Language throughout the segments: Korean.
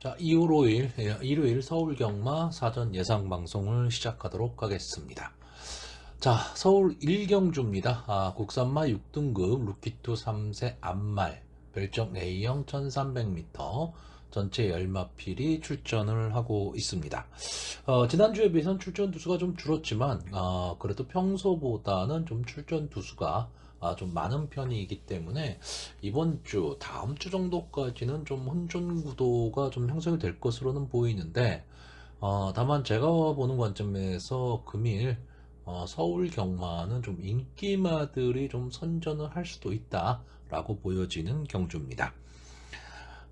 자, 2월 5일 일요일 서울 경마 사전 예상 방송을 시작하도록 하겠습니다. 자, 서울 1경주입니다. 국산마 6등급 루키투 3세 암말 별정 A형 1300m 전체 열마필이 출전을 하고 있습니다. 지난주에 비해서는 출전 두수가 좀 줄었지만 그래도 평소보다는 좀 출전 두수가 좀 많은 편이기 때문에 이번 주, 다음 주 정도까지는 좀 혼전 구도가 좀 형성이 될 것으로는 보이는데, 다만 제가 보는 관점에서 금일 서울 경마는 좀 인기마들이 좀 선전을 할 수도 있다라고 보여지는 경주입니다.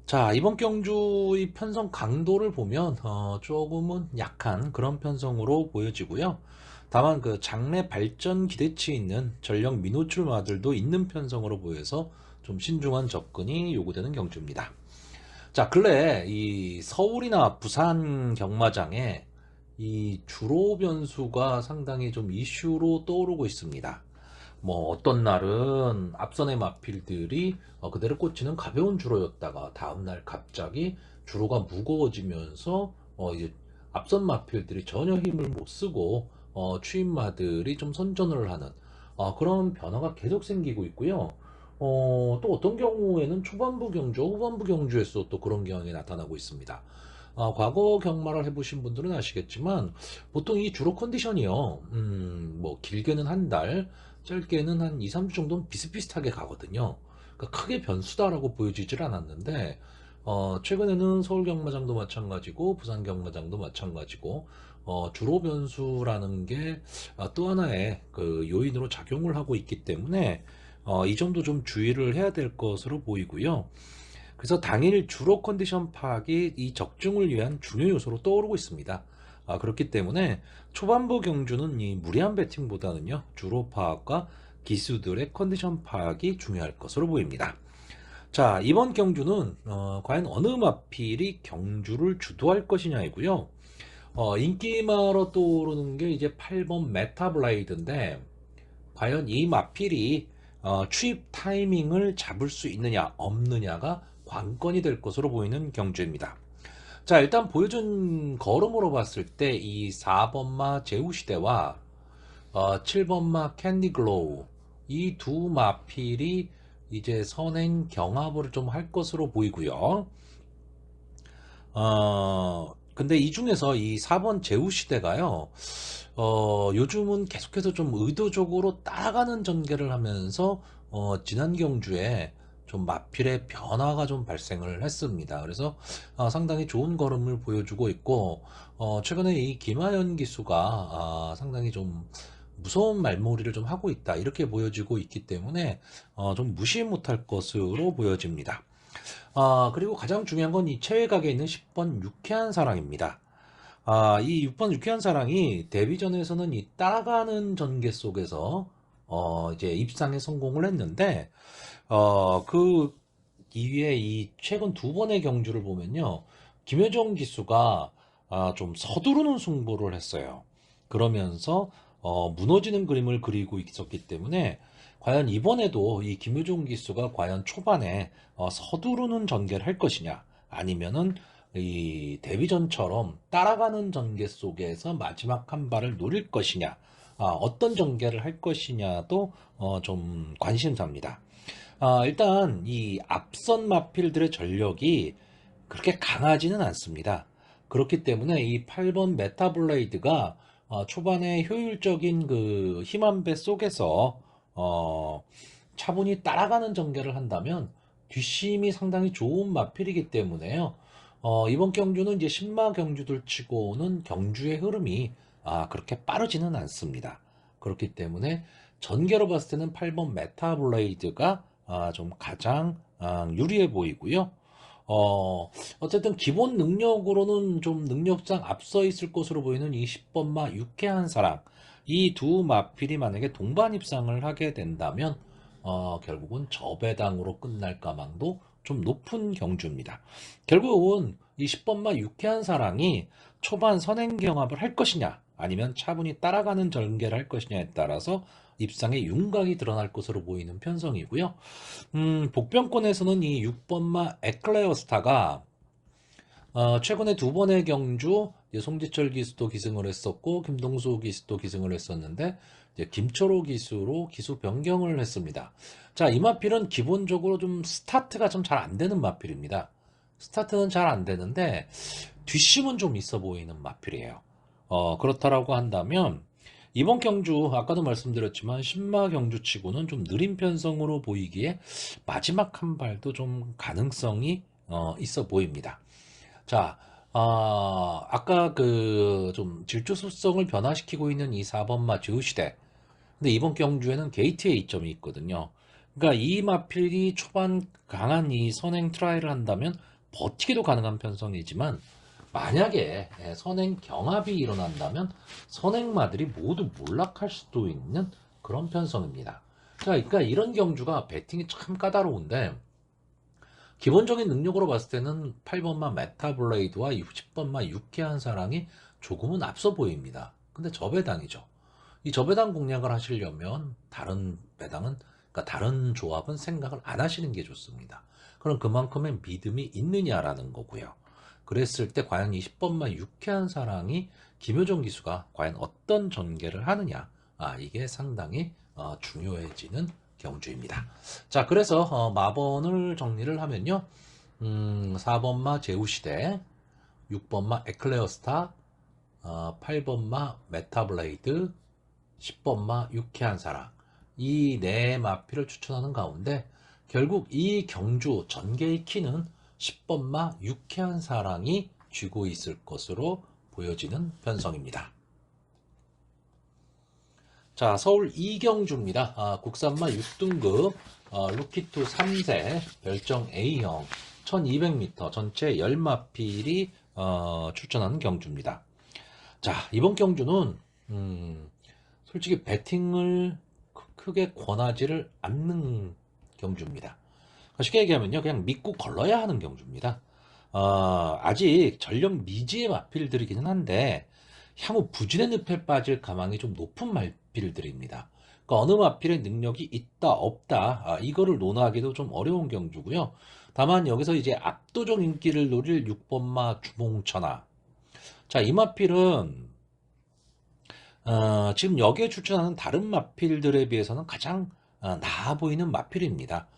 자, 이번 경주의 편성 강도를 보면 조금은 약한 그런 편성으로 보여지고요. 다만 그 장래 발전 기대치 있는 전력 민호출마들도 있는 편성으로 보여서 좀 신중한 접근이 요구되는 경주입니다. 자, 근래 이 서울이나 부산 경마장에 이 주로 변수가 상당히 좀 이슈로 떠오르고 있습니다. 뭐 어떤 날은 앞선의 마필들이 그대로 꽂히는 가벼운 주로였다가 다음날 갑자기 주로가 무거워지면서 이제 앞선 마필들이 전혀 힘을 못 쓰고 추임마들이 좀 선전을 하는 그런 변화가 계속 생기고 있고요. 또 어떤 경우에는 초반부 경주, 후반부 경주에서 또 그런 경향이 나타나고 있습니다. 과거 경마를 해보신 분들은 아시겠지만 보통 이 주로 컨디션이요. 뭐 길게는 한 달, 짧게는 한 2, 3주 정도는 비슷비슷하게 가거든요. 그러니까 크게 변수다라고 보여지질 않았는데 최근에는 서울 경마장도 마찬가지고 부산 경마장도 마찬가지고 주로 변수라는 게 또 하나의 그 요인으로 작용을 하고 있기 때문에 이 점도 좀 주의를 해야 될 것으로 보이고요. 그래서 당일 주로 컨디션 파악이 이 적중을 위한 중요 요소로 떠오르고 있습니다. 그렇기 때문에 초반부 경주는 이 무리한 배팅보다는요, 주로 파악과 기수들의 컨디션 파악이 중요할 것으로 보입니다. 자, 이번 경주는 과연 어느 마필이 경주를 주도할 것이냐이고요. 인기마로 떠오르는 게 이제 8번 메타블라이드인데 과연 이 마필이 취입 타이밍을 잡을 수 있느냐 없느냐가 관건이 될 것으로 보이는 경주입니다. 자, 일단 보여준 걸음으로 봤을 때 이 4번마 제우시대와 7번마 캔디글로우 이 두 마필이 이제 선행 경합을 좀 할 것으로 보이고요. 근데 이 중에서 이 4번 제우시대가요, 요즘은 계속해서 좀 의도적으로 따라가는 전개를 하면서, 지난 경주에 좀 마필의 변화가 좀 발생을 했습니다. 그래서 상당히 좋은 걸음을 보여주고 있고, 최근에 이 김하연 기수가 상당히 좀 무서운 말놀이를 좀 하고 있다. 이렇게 보여지고 있기 때문에 좀 무시 못할 것으로 보여집니다. 그리고 가장 중요한 건 이 체외각에 있는 10번 유쾌한 사랑입니다. 이 6번 유쾌한 사랑이 데뷔전에서는 이 따라가는 전개 속에서 이제 입상에 성공을 했는데 그 이후에 이 최근 두 번의 경주를 보면요. 김효정 기수가 좀 서두르는 승부를 했어요. 그러면서 무너지는 그림을 그리고 있었기 때문에 과연 이번에도 이 김효정 기수가 과연 초반에 서두르는 전개를 할 것이냐 아니면은 이 데뷔전처럼 따라가는 전개 속에서 마지막 한 발을 노릴 것이냐 어떤 전개를 할 것이냐도 좀 관심사입니다. 일단 이 앞선 마필들의 전력이 그렇게 강하지는 않습니다. 그렇기 때문에 이 8번 메타블레이드가 초반에 효율적인 그 힘안배 속에서 차분히 따라가는 전개를 한다면 뒷심이 상당히 좋은 마필이기 때문에요. 이번 경주는 이제 신마 경주들 치고는 경주의 흐름이 그렇게 빠르지는 않습니다. 그렇기 때문에 전개로 봤을 때는 8번 메타블레이드가 좀 가장 유리해 보이고요. 어쨌든 기본 능력으로는 좀 능력상 앞서 있을 것으로 보이는 이 10번마 유쾌한 사랑. 이 두 마필이 만약에 동반 입상을 하게 된다면, 결국은 저배당으로 끝날 가망도 좀 높은 경주입니다. 결국은 이 10번마 유쾌한 사랑이 초반 선행 경합을 할 것이냐, 아니면 차분히 따라가는 전개를 할 것이냐에 따라서 입상의 윤곽이 드러날 것으로 보이는 편성이고요. 복병권에서는 이 6번마 에클레어스타가 최근에 두 번의 경주, 이제 송지철 기수도 기승을 했었고, 김동수 기수도 기승을 했었는데, 이제 김철호 기수로 기수 변경을 했습니다. 자, 이 마필은 기본적으로 좀 스타트가 좀 잘 안 되는 마필입니다. 스타트는 잘 안 되는데, 뒷심은 좀 있어 보이는 마필이에요. 그렇다라고 한다면, 이번 경주, 아까도 말씀드렸지만, 신마 경주치고는 좀 느린 편성으로 보이기에, 마지막 한 발도 좀 가능성이 있어 보입니다. 자, 아까 그 좀 질주습성을 변화시키고 있는 이 4번마 제우시대. 근데 이번 경주에는 게이트에 이점이 있거든요. 그러니까 이 마필이 초반 강한 이 선행 트라이를 한다면 버티기도 가능한 편성이지만 만약에 선행 경합이 일어난다면 선행마들이 모두 몰락할 수도 있는 그런 편성입니다. 자, 그러니까 이런 경주가 배팅이 참 까다로운데 기본적인 능력으로 봤을 때는 8번마 메타블레이드와 10번마 유쾌한 사랑이 조금은 앞서 보입니다. 근데 저배당이죠. 이 저배당 공략을 하시려면 다른 배당은, 그러니까 다른 조합은 생각을 안 하시는 게 좋습니다. 그럼 그만큼의 믿음이 있느냐라는 거고요. 그랬을 때 과연 이 10번마 유쾌한 사랑이 김효정 기수가 과연 어떤 전개를 하느냐, 이게 상당히 중요해지는 경주입니다. 자, 그래서 마번을 정리를 하면요. 4번마 제우시대, 6번마 에클레어스타, 8번마 메타블레이드, 10번마 유쾌한 사랑, 이 네 마필을 추천하는 가운데 결국 이 경주 전개의 키는 10번마 유쾌한 사랑이 쥐고 있을 것으로 보여지는 편성입니다. 자, 서울 이경주입니다. 국산마 6등급 루키2 3세 별정 A형 1200m 전체 10마필이 출전하는 경주입니다. 자, 이번 경주는 솔직히 배팅을 크게 권하지를 않는 경주입니다. 쉽게 얘기하면요, 그냥 믿고 걸러야 하는 경주입니다. 아직 전력 미지의 마필들이기는 한데 향후 부진의 늪에 빠질 가망이 좀 높은 마필들입니다. 그러니까 어느 마필의 능력이 있다 없다, 이거를 논하기도 좀 어려운 경주고요. 다만 여기서 이제 압도적 인기를 노릴 6번마 주몽천하. 자, 이 마필은 지금 여기에 출전하는 다른 마필들에 비해서는 가장 나아 보이는 마필입니다.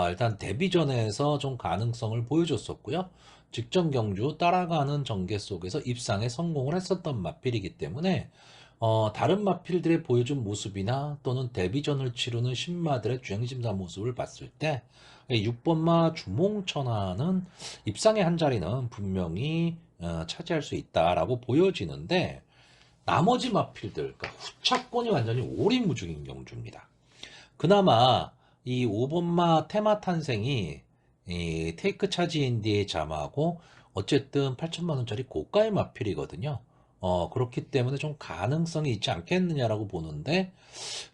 일단 데뷔전에서 좀 가능성을 보여줬었고요. 직전 경주 따라가는 전개 속에서 입상에 성공을 했었던 마필이기 때문에 다른 마필들의 보여준 모습이나 또는 데뷔전을 치르는 신마들의 주행심사 모습을 봤을 때 6번마 주몽천하는 입상의 한 자리는 분명히 차지할 수 있다라고 보여지는데 나머지 마필들, 그러니까 후차권이 완전히 오리무중인 경주입니다. 그나마 이 5번마 테마 탄생이 이 테이크 차지 인디의 자마하고 어쨌든 8천만 원짜리 고가의 마필이거든요. 그렇기 때문에 좀 가능성이 있지 않겠느냐라고 보는데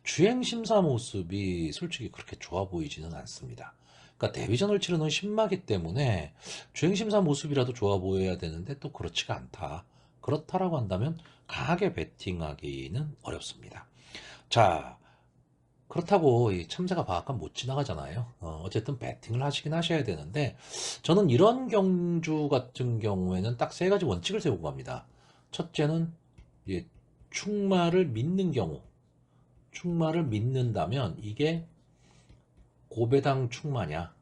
주행 심사 모습이 솔직히 그렇게 좋아 보이지는 않습니다. 그러니까 데뷔전을 치르는 신마기 때문에 주행 심사 모습이라도 좋아 보여야 되는데 또 그렇지가 않다. 그렇다라고 한다면 강하게 베팅하기는 어렵습니다. 자, 그렇다고 이 참새가 방앗간 못 지나가잖아요. 어쨌든 배팅을 하시긴 하셔야 되는데 저는 이런 경주 같은 경우에는 딱 세 가지 원칙을 세우고 갑니다. 첫째는 충마를 믿는 경우, 충마를 믿는다면 이게 고배당 충마냐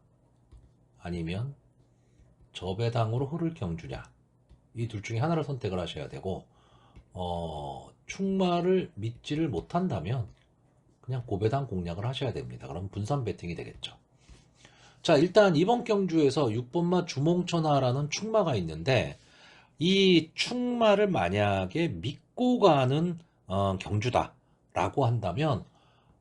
아니면 저배당으로 흐를 경주냐, 이 둘 중에 하나를 선택을 하셔야 되고 충마를 믿지를 못한다면 그냥 고배당 공략을 하셔야 됩니다. 그럼 분산 배팅이 되겠죠. 자, 일단 이번 경주에서 6번마 주몽천하라는 충마가 있는데 이 충마를 만약에 믿고 가는 경주다라고 한다면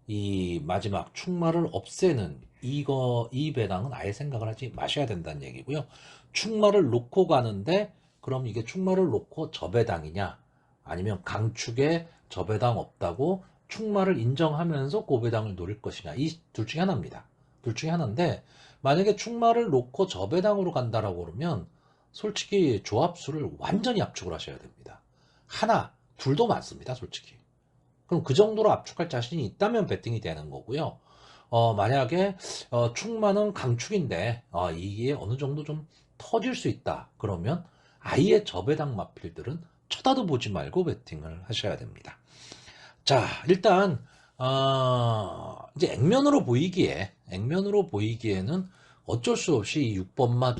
이 마지막 충마를 없애는 이 배당은 아예 생각을 하지 마셔야 된다는 얘기고요. 충마를 놓고 가는데 그럼 이게 충마를 놓고 저배당이냐 아니면 강축에 저배당 없다고 충마를 인정하면서 고배당을 노릴 것이냐, 이 둘 중에 하나입니다. 둘 중에 하나인데 만약에 충마를 놓고 저배당으로 간다라고 그러면 솔직히 조합수를 완전히 압축을 하셔야 됩니다. 하나, 둘도 많습니다, 솔직히. 그럼 그 정도로 압축할 자신이 있다면 배팅이 되는 거고요. 만약에 충마는 강축인데 이게 어느 정도 좀 터질 수 있다. 그러면 아예 저배당 마필들은 쳐다도 보지 말고 베팅을 하셔야 됩니다. 자, 일단 이제 액면으로 보이기에는 어쩔 수 없이 이 6번 맛,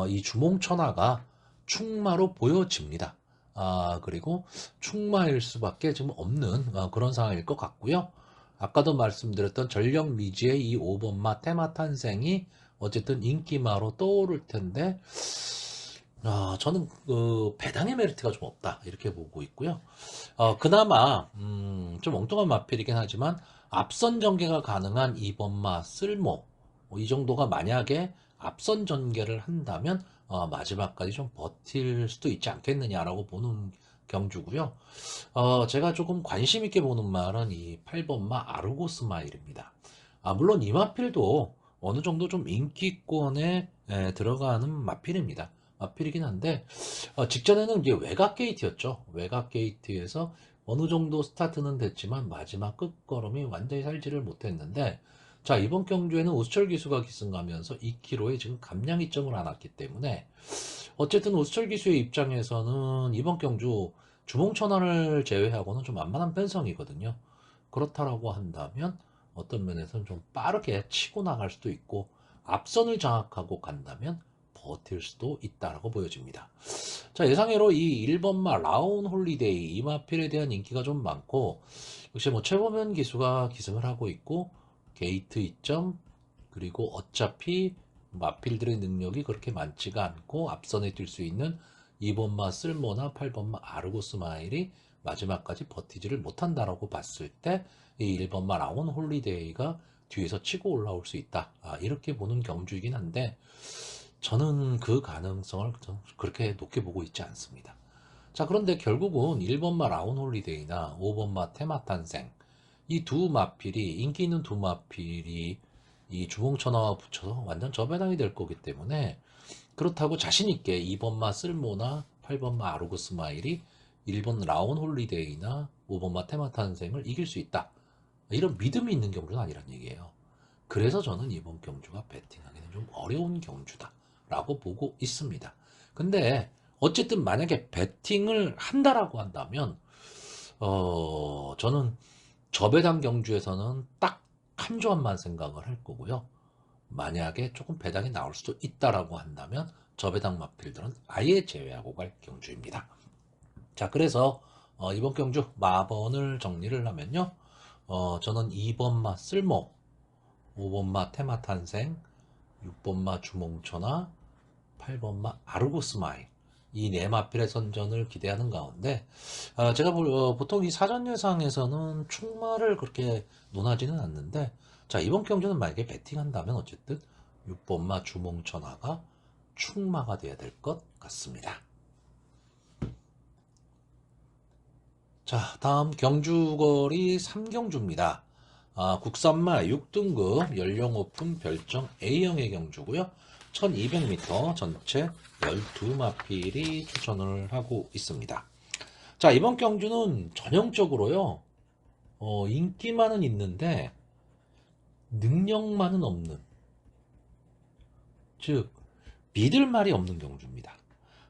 이 주몽천하가 충마로 보여집니다. 그리고 충마일 수밖에 지금 없는 그런 상황일 것 같고요. 아까도 말씀드렸던 전력 미지의 이 5번마 테마 탄생이 어쨌든 인기마로 떠오를 텐데, 저는 그 배당의 메리트가 좀 없다 이렇게 보고 있고요. 그나마 좀 엉뚱한 마필이긴 하지만 앞선 전개가 가능한 2번마 쓸모, 이 정도가 만약에 앞선 전개를 한다면 마지막까지 좀 버틸 수도 있지 않겠느냐라고 보는 경주고요. 제가 조금 관심 있게 보는 말은 이 8번마 아르고스 마일입니다. 물론 이 마필도 어느 정도 좀 인기권에 들어가는 마필입니다. 마필이긴 한데, 직전에는 이제 외곽 게이트였죠. 외곽 게이트에서 어느 정도 스타트는 됐지만 마지막 끝걸음이 완전히 살지를 못했는데, 자, 이번 경주에는 우수철 기수가 기승하면서 2km에 지금 감량 이점을 안 왔기 때문에, 어쨌든 우수철 기수의 입장에서는 이번 경주 주몽천하를 제외하고는 좀 만만한 편성이거든요. 그렇다라고 한다면 어떤 면에서는 좀 빠르게 치고 나갈 수도 있고 앞선을 장악하고 간다면 버틸 수도 있다라고 보여집니다. 자, 예상외로 이 1번마 라운 홀리데이 이마필에 대한 인기가 좀 많고, 역시 뭐 최보면 기수가 기승을 하고 있고 게이트 2점, 그리고 어차피 마필들의 능력이 그렇게 많지가 않고 앞선에 뛸 수 있는 2번마 쓸모나 8번마 아르고스 마일이 마지막까지 버티지를 못한다라고 봤을 때 이 1번마 라온 홀리데이가 뒤에서 치고 올라올 수 있다. 이렇게 보는 경주이긴 한데 저는 그 가능성을 그렇게 높게 보고 있지 않습니다. 자, 그런데 결국은 1번마 라온 홀리데이나 5번마 테마 탄생, 이 두 마필이, 인기 있는 두 마필이 이 주몽천하와 붙여서 완전 저배당이 될 거기 때문에, 그렇다고 자신있게 2번마 쓸모나 8번마 아르고스 마일이 1번 라온 홀리데이나 5번마 테마 탄생을 이길 수 있다, 이런 믿음이 있는 경주는 아니란 얘기예요. 그래서 저는 이번 경주가 배팅하기는 좀 어려운 경주다 라고 보고 있습니다. 근데 어쨌든 만약에 배팅을 한다라고 한다면 저는 저배당 경주에서는 딱 한 조합만 생각을 할 거고요. 만약에 조금 배당이 나올 수도 있다라고 한다면 저배당 마필들은 아예 제외하고 갈 경주입니다. 자, 그래서 이번 경주 마번을 정리를 하면요. 저는 2번마 쓸모, 5번마 테마 탄생, 6번마 주몽천하, 8번마 아르고스 마일, 이 네 마필의 선전을 기대하는 가운데, 제가 보통 이 사전 예상에서는 충마를 그렇게 논하지는 않는데, 자, 이번 경주는 만약에 배팅한다면 어쨌든 6번마 주몽천하가 충마가 돼야 될 것 같습니다. 자, 다음 경주거리 3경주입니다. 국산마 6등급 연령 오픈 별정 A형의 경주고요. 1200m 전체 12마필이 추천을 하고 있습니다. 자, 이번 경주는 전형적으로요. 인기만은 있는데 능력만은 없는, 즉 믿을 말이 없는 경주입니다.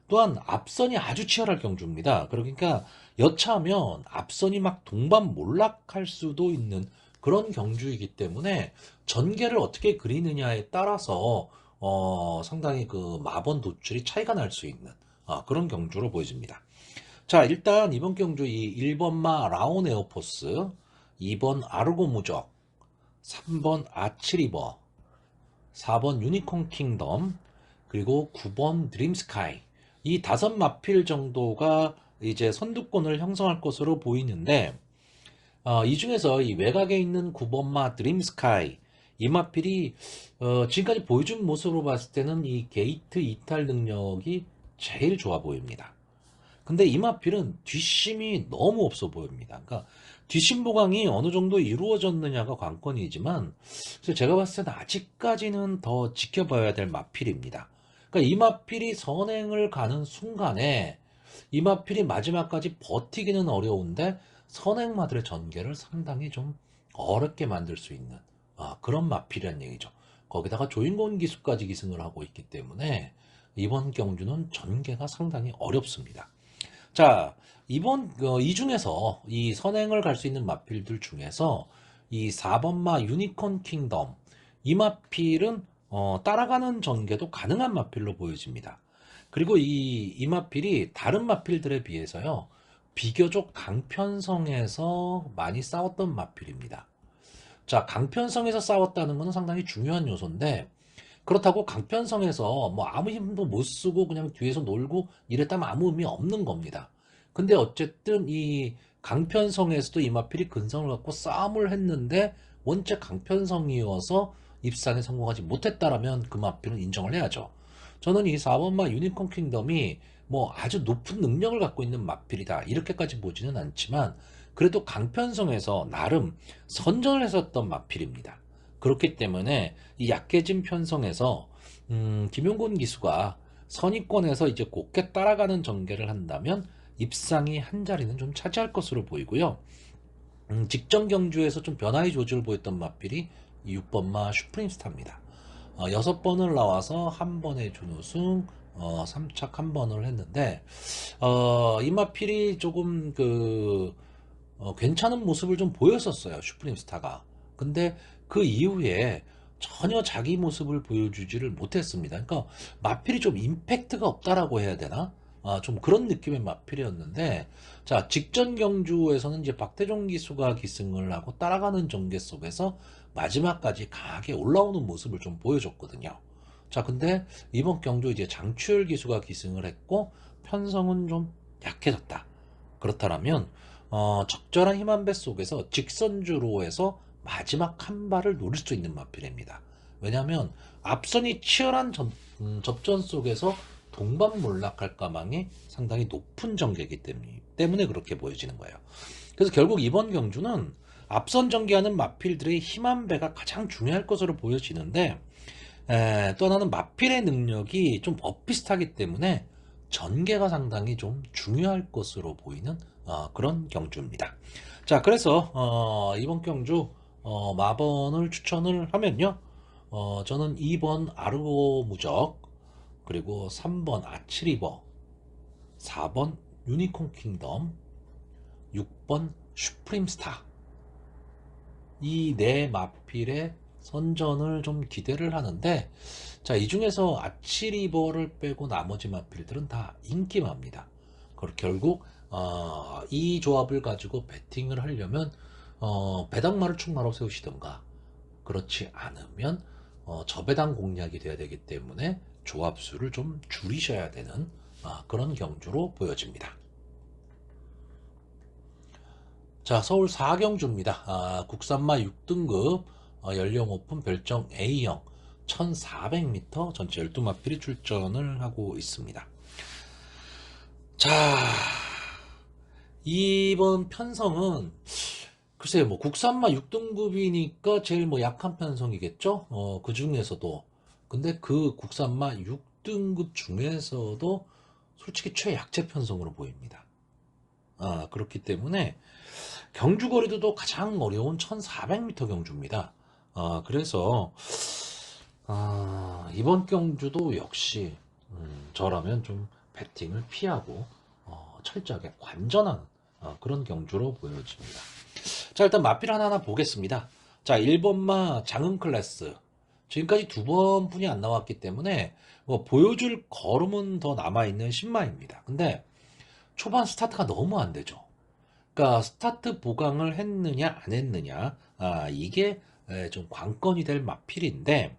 또한 앞선이 아주 치열할 경주입니다. 그러니까 여차하면 앞선이 막 동반몰락할 수도 있는 그런 경주이기 때문에 전개를 어떻게 그리느냐에 따라서 상당히 그 마번 도출이 차이가 날 수 있는 그런 경주로 보여집니다. 자, 일단 이번 경주 이 1번마 라온 에어포스, 2번 아르고 무적, 3번 아치리버, 4번 유니콘 킹덤, 그리고 9번 드림스카이, 이 다섯 마필 정도가 이제 선두권을 형성할 것으로 보이는데, 이 중에서 이 외곽에 있는 9번마 드림스카이, 이 마필이 지금까지 보여준 모습으로 봤을 때는 이 게이트 이탈 능력이 제일 좋아 보입니다. 근데 이 마필은 뒷심이 너무 없어 보입니다. 그러니까 뒷심 보강이 어느 정도 이루어졌느냐가 관건이지만, 제가 봤을 때는 아직까지는 더 지켜봐야 될 마필입니다. 그러니까 이 마필이 선행을 가는 순간에 이 마필이 마지막까지 버티기는 어려운데 선행마들의 전개를 상당히 좀 어렵게 만들 수 있는 그런 마필이란 얘기죠. 거기다가 조인권 기수까지 기승을 하고 있기 때문에 이번 경주는 전개가 상당히 어렵습니다. 자, 이 중에서 이 선행을 갈 수 있는 마필들 중에서 이 4번 마 유니콘 킹덤 이 마필은 따라가는 전개도 가능한 마필로 보여집니다. 그리고 이 마필이 다른 마필들에 비해서요 비교적 강편성에서 많이 싸웠던 마필입니다. 자, 강편성에서 싸웠다는 것은 상당히 중요한 요소인데 그렇다고 강편성에서 뭐 아무 힘도 못 쓰고 그냥 뒤에서 놀고 이랬다면 아무 의미 없는 겁니다. 근데 어쨌든 이 강편성에서도 이마필이 근성을 갖고 싸움을 했는데 원체 강편성이어서 입상에 성공하지 못했다라면 그 마필은 인정을 해야죠. 저는 이 4번마 유니콘 킹덤이 뭐 아주 높은 능력을 갖고 있는 마필이다 이렇게까지 보지는 않지만 그래도 강편성에서 나름 선전을 했었던 마필입니다. 그렇기 때문에 이 약해진 편성에서 김용곤 기수가 선입권에서 이제 곱게 따라가는 전개를 한다면 입상이 한 자리는 좀 차지할 것으로 보이고요. 직전 경주에서 좀 변화의 조짐을 보였던 마필이 6번마 슈프림스타입니다. 6번을 나와서 한 번에 준우승, 3착 한 번을 했는데 이 마필이 조금 괜찮은 모습을 좀 보였었어요. 슈프림스타가. 근데 그 이후에 전혀 자기 모습을 보여주지를 못했습니다. 그러니까 마필이 좀 임팩트가 없다라고 해야 되나? 좀 그런 느낌의 마필이었는데, 자, 직전 경주에서는 이제 박태종 기수가 기승을 하고 따라가는 전개 속에서 마지막까지 강하게 올라오는 모습을 좀 보여줬거든요. 자, 근데 이번 경주 이제 장추열 기수가 기승을 했고, 편성은 좀 약해졌다. 그렇다면 적절한 힘 한 배 속에서 직선주로 해서 마지막 한 발을 노릴 수 있는 마필입니다. 왜냐하면 앞선이 치열한 접전 속에서 동반몰락할 가망이 상당히 높은 전개이기 때문에 그렇게 보여지는 거예요. 그래서 결국 이번 경주는 앞선 전개하는 마필들의 힘 한 배가 가장 중요할 것으로 보여지는데 또 하나는 마필의 능력이 좀 엇비슷하기 때문에 전개가 상당히 좀 중요할 것으로 보이는 그런 경주입니다. 자, 그래서 이번 경주 마번을 추천을 하면요. 저는 2번 아르고 무적, 그리고 3번 아치리버, 4번 유니콘 킹덤, 6번 슈프림스타 이 네 마필의 선전을 좀 기대를 하는데 자, 이 중에서 아치리버를 빼고 나머지 마필들은 다 인기마입니다. 결국 이 조합을 가지고 배팅을 하려면 배당마를 충마로 세우시던가 그렇지 않으면 저배당 공략이 돼야 되기 때문에 조합수를 좀 줄이셔야 되는 그런 경주로 보여집니다. 자, 서울 4경주입니다. 국산마 6등급 연령 오픈 별정 A형 1400m 전체 12마필이 출전을 하고 있습니다. 자, 이번 편성은 글쎄요, 뭐 국산마 6등급이니까 제일 뭐 약한 편성이겠죠. 그 중에서도 근데 그 국산마 6등급 중에서도 솔직히 최약체 편성으로 보입니다. 그렇기 때문에 경주 거리도 가장 어려운 1400m 경주입니다. 그래서 이번 경주도 역시 저라면 좀 배팅을 피하고 철저하게 관전하는 그런 경주로 보여집니다. 자, 일단 마필 하나하나 보겠습니다. 자, 1번마 장흥 클래스 지금까지 2번뿐이 안 나왔기 때문에 뭐 보여줄 걸음은 더 남아있는 신마입니다. 근데 초반 스타트가 너무 안 되죠. 그러니까 스타트 보강을 했느냐 안 했느냐 이게 좀 관건이 될 마필인데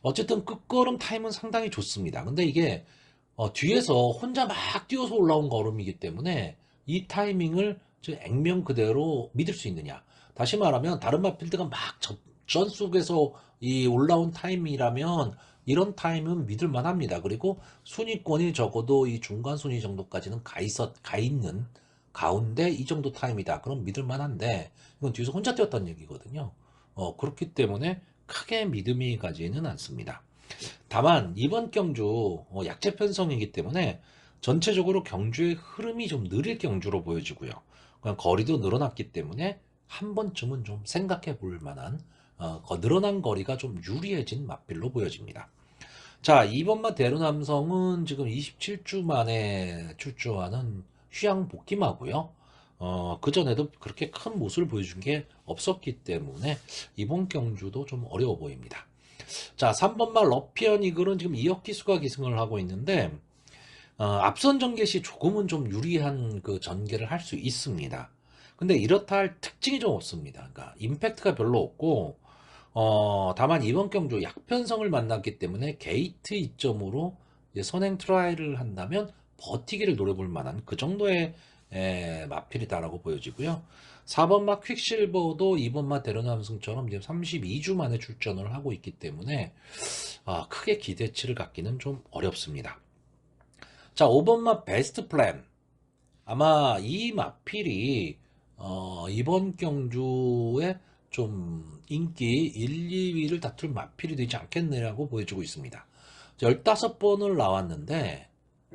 어쨌든 끝걸음 타임은 상당히 좋습니다. 근데 이게 뒤에서 혼자 막 뛰어서 올라온 걸음이기 때문에 이 타이밍을 액면 그대로 믿을 수 있느냐. 다시 말하면 다른 마필드가 막 접전 속에서 이 올라온 타임이라면 이런 타임은 믿을 만합니다. 그리고 순위권이 적어도 이 중간 순위 정도까지는 가 있는 가운데 이 정도 타임이다. 그럼 믿을 만한데 이건 뒤에서 혼자 뛰었다는 얘기거든요. 그렇기 때문에 크게 믿음이 가지는 않습니다. 다만 이번 경주 약체 편성이기 때문에 전체적으로 경주의 흐름이 좀 느릴 경주로 보여지고요. 그냥 거리도 늘어났기 때문에 한 번쯤은 좀 생각해 볼 만한 늘어난 거리가 좀 유리해진 맛빌로 보여집니다. 자, 2번마 대로남성은 지금 27주 만에 출조하는 휴양 복귀마고요. 그전에도 그렇게 큰 모습을 보여준 게 없었기 때문에 이번 경주도 좀 어려워 보입니다. 자, 3번마 러피언 이글은 지금 2억 기수가 기승을 하고 있는데, 앞선 전개 시 조금은 좀 유리한 그 전개를 할 수 있습니다. 근데 이렇다 할 특징이 좀 없습니다. 그러니까 임팩트가 별로 없고, 다만 이번 경주 약편성을 만났기 때문에 게이트 이점으로 이제 선행 트라이를 한다면 버티기를 노려볼 만한 그 정도의 마필이다라고 보여지고요. 4번마 퀵실버도 2번마 대련함승처럼 지금 32주 만에 출전을 하고 있기 때문에 크게 기대치를 갖기는 좀 어렵습니다. 자, 5번마 베스트 플랜. 아마 이 마필이 이번 경주에 좀 인기 1, 2위를 다툴 마필이 되지 않겠느냐고 보여주고 있습니다. 15번을 나왔는데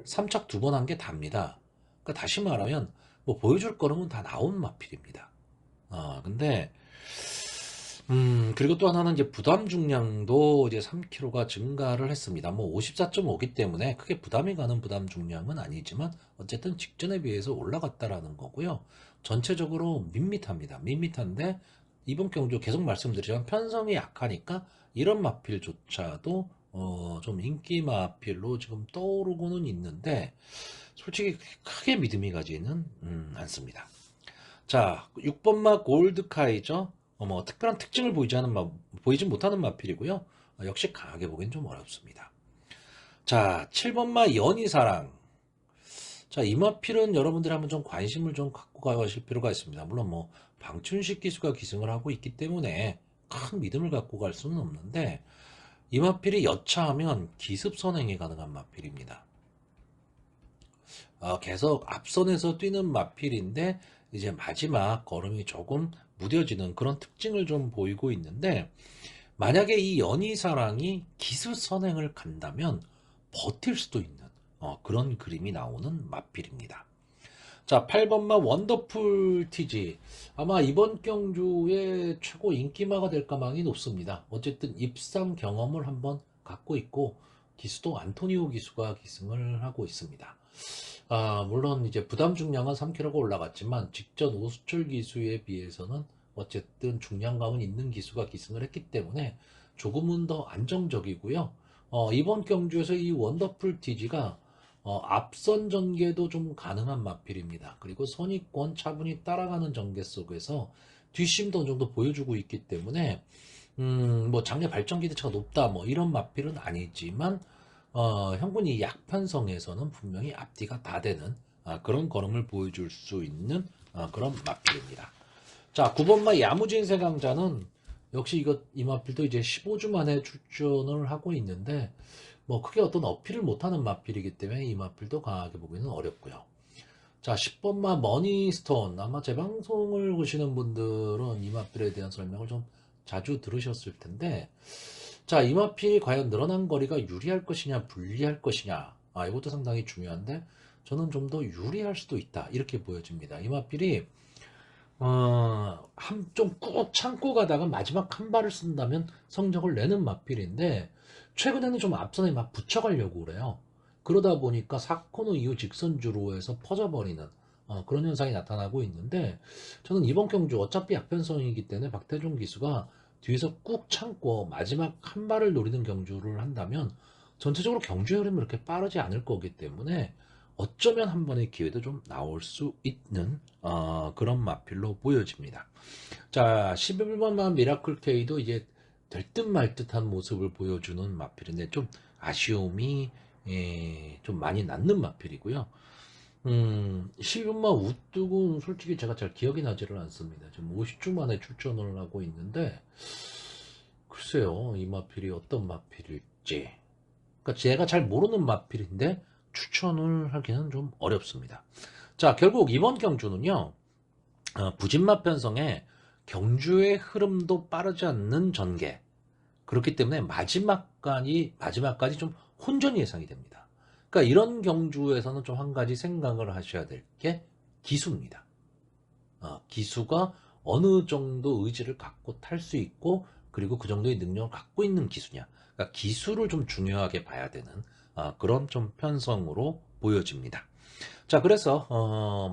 3착 2번 한 게 답니다. 그러니까 다시 말하면 뭐 보여줄 거는 다 나온 마필입니다. 근데 그리고 또 하나는 이제 부담 중량도 이제 3kg가 증가를 했습니다. 뭐 54.5기 때문에 크게 부담이 가는 부담 중량은 아니지만 어쨌든 직전에 비해서 올라갔다라는 거고요. 전체적으로 밋밋합니다. 밋밋한데 이번 경주 계속 말씀드리지만 편성이 약하니까 이런 마필조차도 좀 인기 마필로 지금 떠오르고는 있는데 솔직히 크게 믿음이 가지는 않습니다. 자, 6번마 골드카이저. 뭐 특별한 특징을 보이지 못하는 마필이고요. 역시 강하게 보기엔 좀 어렵습니다. 자, 7번마 연희사랑. 자, 이 마필은 여러분들이 한번 좀 관심을 좀 갖고 가실 필요가 있습니다. 물론 뭐 방춘식 기수가 기승을 하고 있기 때문에 큰 믿음을 갖고 갈 수는 없는데 이 마필이 여차하면 기습 선행이 가능한 마필입니다. 계속 앞선에서 뛰는 마필인데 이제 마지막 걸음이 조금 무뎌지는 그런 특징을 좀 보이고 있는데 만약에 이 연희사랑이 기습 선행을 간다면 버틸 수도 있는 그런 그림이 나오는 마필입니다. 자, 8번마 원더풀 티지. 아마 이번 경주의 최고 인기마가 될 가망이 높습니다. 어쨌든 입상 경험을 한번 갖고 있고 기수도 안토니오 기수가 기승을 하고 있습니다. 물론 이제 부담 중량은 3kg가 올라갔지만 직전 오수철 기수에 비해서는 어쨌든 중량감은 있는 기수가 기승을 했기 때문에 조금은 더 안정적이고요. 이번 경주에서 이 원더풀 티지가 앞선 전개도 좀 가능한 마필입니다. 그리고 선입권 차분히 따라가는 전개 속에서 뒷심도 어느 정도 보여주고 있기 때문에 뭐 장래 발전 기대치가 높다 뭐 이런 마필은 아니지만 형군이 약편성에서는 분명히 앞뒤가 다 되는 그런 걸음을 보여줄 수 있는 그런 마필입니다. 자, 9번마 야무진 세강자는 역시 이 마필도 이제 15주 만에 출전을 하고 있는데 뭐 크게 어떤 어필을 못하는 마필이기 때문에 이 마필도 강하게 보기는 어렵고요. 자, 10번마 머니스톤. 아마 제 방송을 보시는 분들은 이 마필에 대한 설명을 좀 자주 들으셨을 텐데 자, 이 마필이 과연 늘어난 거리가 유리할 것이냐 불리할 것이냐 이것도 상당히 중요한데 저는 좀 더 유리할 수도 있다 이렇게 보여집니다. 이 마필이 좀 꾹 참고 가다가 마지막 한 발을 쓴다면 성적을 내는 마필인데 최근에는 좀 앞선에 막 붙여가려고 그래요. 그러다 보니까 4코너 이후 직선주로 해서 퍼져버리는 그런 현상이 나타나고 있는데 저는 이번 경주 어차피 약편성이기 때문에 박태종 기수가 뒤에서 꾹 참고 마지막 한 발을 노리는 경주를 한다면 전체적으로 경주의 흐름이 그렇게 빠르지 않을 거기 때문에 어쩌면 한 번의 기회도 좀 나올 수 있는 그런 마필로 보여집니다. 자, 11번만 미라클 K도 이제 될 듯 말 듯한 모습을 보여주는 마필인데 좀 아쉬움이 좀 많이 남는 마필이고요. 11번만 우뚝은 솔직히 제가 잘 기억이 나지를 않습니다. 지금 50주 만에 출전을 하고 있는데 글쎄요, 이 마필이 어떤 마필일지. 그러니까 제가 잘 모르는 마필인데 추천을 하기는 좀 어렵습니다. 자, 결국 이번 경주는요, 부진마 편성에 경주의 흐름도 빠르지 않는 전개. 그렇기 때문에 마지막까지 좀 혼전이 예상이 됩니다. 그러니까 이런 경주에서는 좀 한 가지 생각을 하셔야 될 게 기수입니다. 기수가 어느 정도 의지를 갖고 탈 수 있고 그리고 그 정도의 능력을 갖고 있는 기수냐. 그러니까 기수를 좀 중요하게 봐야 되는 그런 좀 편성으로 보여집니다. 자, 그래서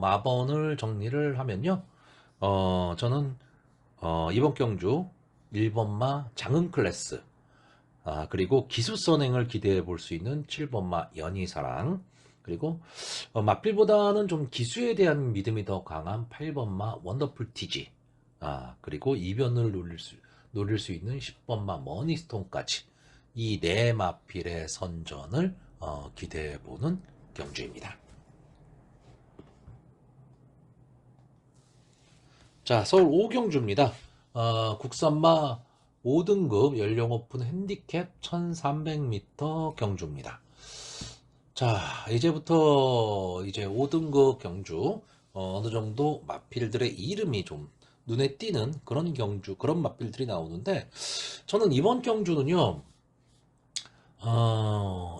마번을 정리를 하면요. 저는 이번 경주 1번마 장흥 클래스, 그리고 기수 선행을 기대해 볼 수 있는 7번마 연희사랑, 그리고 맞빌보다는 좀 기수에 대한 믿음이 더 강한 8번마 원더풀 티지, 그리고 이변을 노릴 수 있는 10번마 머니스톤까지 이 네 마필의 선전을 기대해 보는 경주입니다. 자, 서울 5경주입니다. 국산마 5등급 연령 오픈 핸디캡 1300m 경주입니다. 자, 이제부터 이제 5등급 경주, 어느 정도 마필들의 이름이 좀 눈에 띄는 그런 경주, 그런 마필들이 나오는데, 저는 이번 경주는요,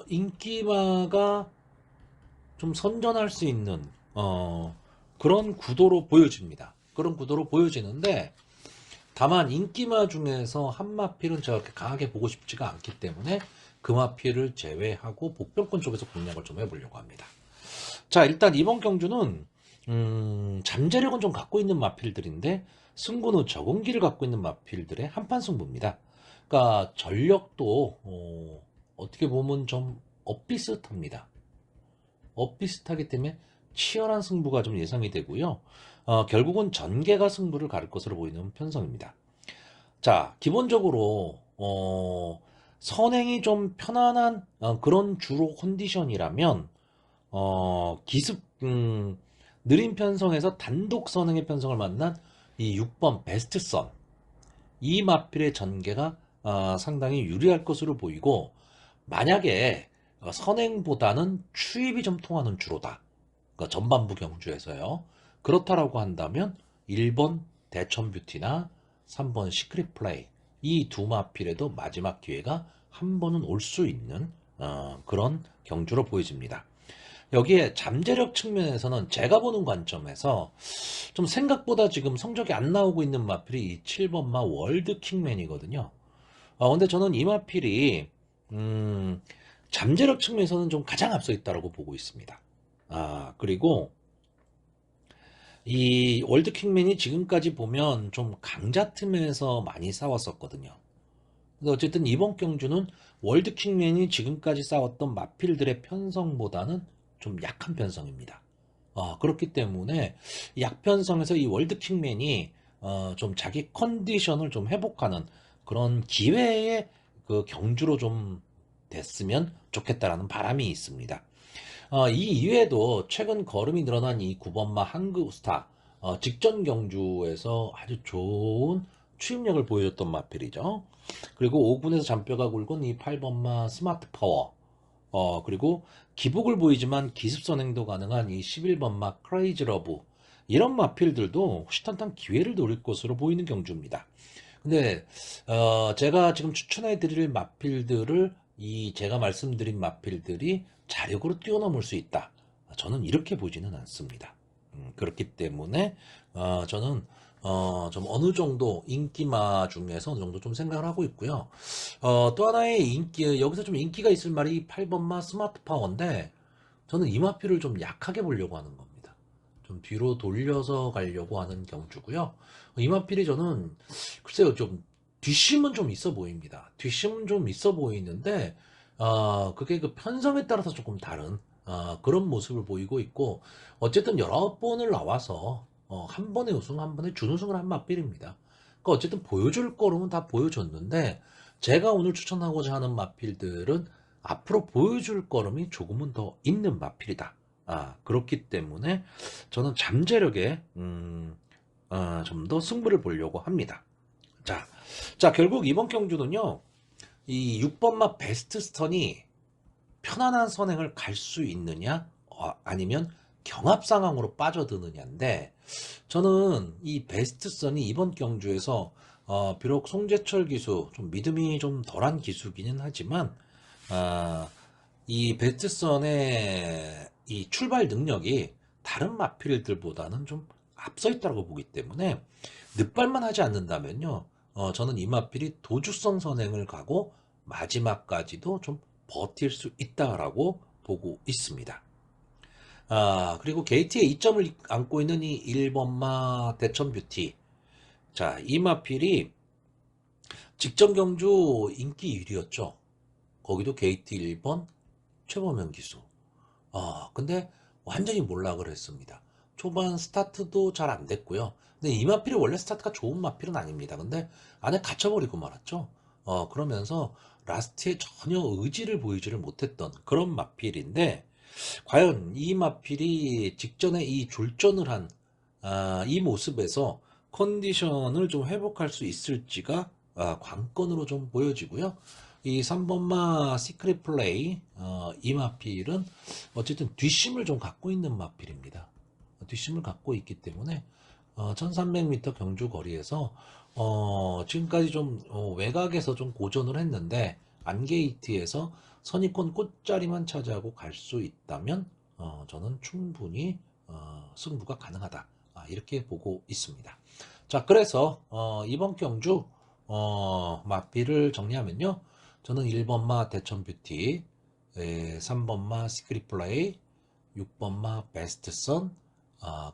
인기마가 좀 선전할 수 있는, 그런 구도로 보여집니다. 그런 구도로 보여지는데, 다만 인기마 중에서 한 마필은 제가 그렇게 강하게 보고 싶지가 않기 때문에 그 마필을 제외하고 복병권 쪽에서 공략을 좀 해보려고 합니다. 자, 일단 이번 경주는 잠재력은 좀 갖고 있는 마필들인데 승부는 적응기를 갖고 있는 마필들의 한판 승부입니다. 그러니까 전력도 어떻게 보면 좀 엇비슷합니다. 엇비슷하기 때문에 치열한 승부가 좀 예상이 되고요. 결국은 전개가 승부를 가를 것으로 보이는 편성입니다. 자, 기본적으로 선행이 좀 편안한 그런 주로 컨디션이라면 기습 느린 편성에서 단독 선행의 편성을 만난 이 6번 베스트선, 이 마필의 전개가 상당히 유리할 것으로 보이고, 만약에 선행보다는 추입이 좀 통하는 주로다, 그러니까 전반부 경주에서요, 그렇다라고 한다면 1번 대천 뷰티나 3번 시크릿 플레이, 이 두 마필에도 마지막 기회가 한 번은 올 수 있는 그런 경주로 보여집니다. 여기에 잠재력 측면에서는 제가 보는 관점에서 좀 생각보다 지금 성적이 안 나오고 있는 마필이 이 7번마 월드 킹맨이거든요. 근데 저는 이 마필이 잠재력 측면에서는 좀 가장 앞서 있다고 보고 있습니다. 그리고 이 월드 킹맨이 지금까지 보면 좀 강자 틈에서 많이 싸웠었거든요. 근데 어쨌든 이번 경주는 월드 킹맨이 지금까지 싸웠던 마필들의 편성보다는 좀 약한 편성입니다. 그렇기 때문에 약편성에서 이 월드 킹맨이 좀 자기 컨디션을 좀 회복하는 그런 기회의 그 경주로 좀 됐으면 좋겠다라는 바람이 있습니다. 이 이외에도 최근 걸음이 늘어난 이 9번마 한국스타, 직전 경주에서 아주 좋은 추임력을 보여줬던 마필이죠. 그리고 5군에서 잔뼈가 굵은 이 8번마 스마트 파워, 그리고 기복을 보이지만 기습선행도 가능한 이 11번마 크레이지 러브, 이런 마필들도 호시탄탄 기회를 노릴 것으로 보이는 경주입니다. 근데 제가 지금 추천해 드릴 마필들을 제가 말씀드린 마필들이 자력으로 뛰어넘을 수 있다, 저는 이렇게 보지는 않습니다. 그렇기 때문에 저는 좀 어느 정도 인기마 중에서 어느 정도 좀 생각을 하고 있고요. 또 하나의 여기서 좀 인기가 있을 말이 8번마 스마트 파워인데, 저는 이 마필을 좀 약하게 보려고 하는 겁니다. 좀 뒤로 돌려서 가려고 하는 경주고요. 이 마필이 저는 글쎄요, 좀 뒷심은 좀 있어 보입니다. 뒷심은 좀 있어 보이는데 그게 그 편성에 따라서 조금 다른 그런 모습을 보이고 있고, 어쨌든 19번을 나와서 한 번에 우승, 한 번에 준우승을 한 마필입니다. 그러니까 어쨌든 보여줄 거로는 다 보여줬는데, 제가 오늘 추천하고자 하는 마필들은 앞으로 보여줄 걸음이 조금은 더 있는 마필이다. 그렇기 때문에 저는 잠재력에 좀 더 승부를 보려고 합니다. 자, 결국 이번 경주는요, 이 6번마 베스트 스턴이 편안한 선행을 갈 수 있느냐, 아니면 경합 상황으로 빠져드느냐인데, 저는 이 베스트 선이 이번 경주에서 비록 송재철 기수 좀 믿음이 좀 덜한 기수기는 하지만 이 베스트 선의 이 출발 능력이 다른 마필들보다는 좀 앞서 있다고 보기 때문에, 늦발만 하지 않는다면요, 저는 이 마필이 도주성 선행을 가고 마지막까지도 좀 버틸 수 있다라고 보고 있습니다. 그리고 게이트에 2점을 안고 있는 이 1번마 대천뷰티. 자, 이 마필이 직전 경주 인기 1위였죠. 거기도 게이트 1번 최범현 기수. 근데 완전히 몰락을 했습니다. 초반 스타트도 잘 안 됐고요. 근데 이 마필이 원래 스타트가 좋은 마필은 아닙니다. 근데 안에 갇혀버리고 말았죠. 그러면서 라스트에 전혀 의지를 보이지를 못했던 그런 마필인데, 과연 이 마필이 직전에 이 졸전을 한, 이 모습에서 컨디션을 좀 회복할 수 있을지가 관건으로 좀 보여지고요. 이 3번마 시크릿 플레이, 이 마필은 어쨌든 뒷심을 좀 갖고 있는 마필입니다. 뒷심을 갖고 있기 때문에 1300m 경주 거리에서 지금까지 좀 외곽에서 좀 고전을 했는데 안게이트에서 선입권 꽃자리만 차지하고 갈 수 있다면 저는 충분히 승부가 가능하다, 이렇게 보고 있습니다. 자, 그래서 이번 경주 마필을 정리하면요, 저는 1번마 대천뷰티, 3번마 시크릿플레이, 6번마 베스트선,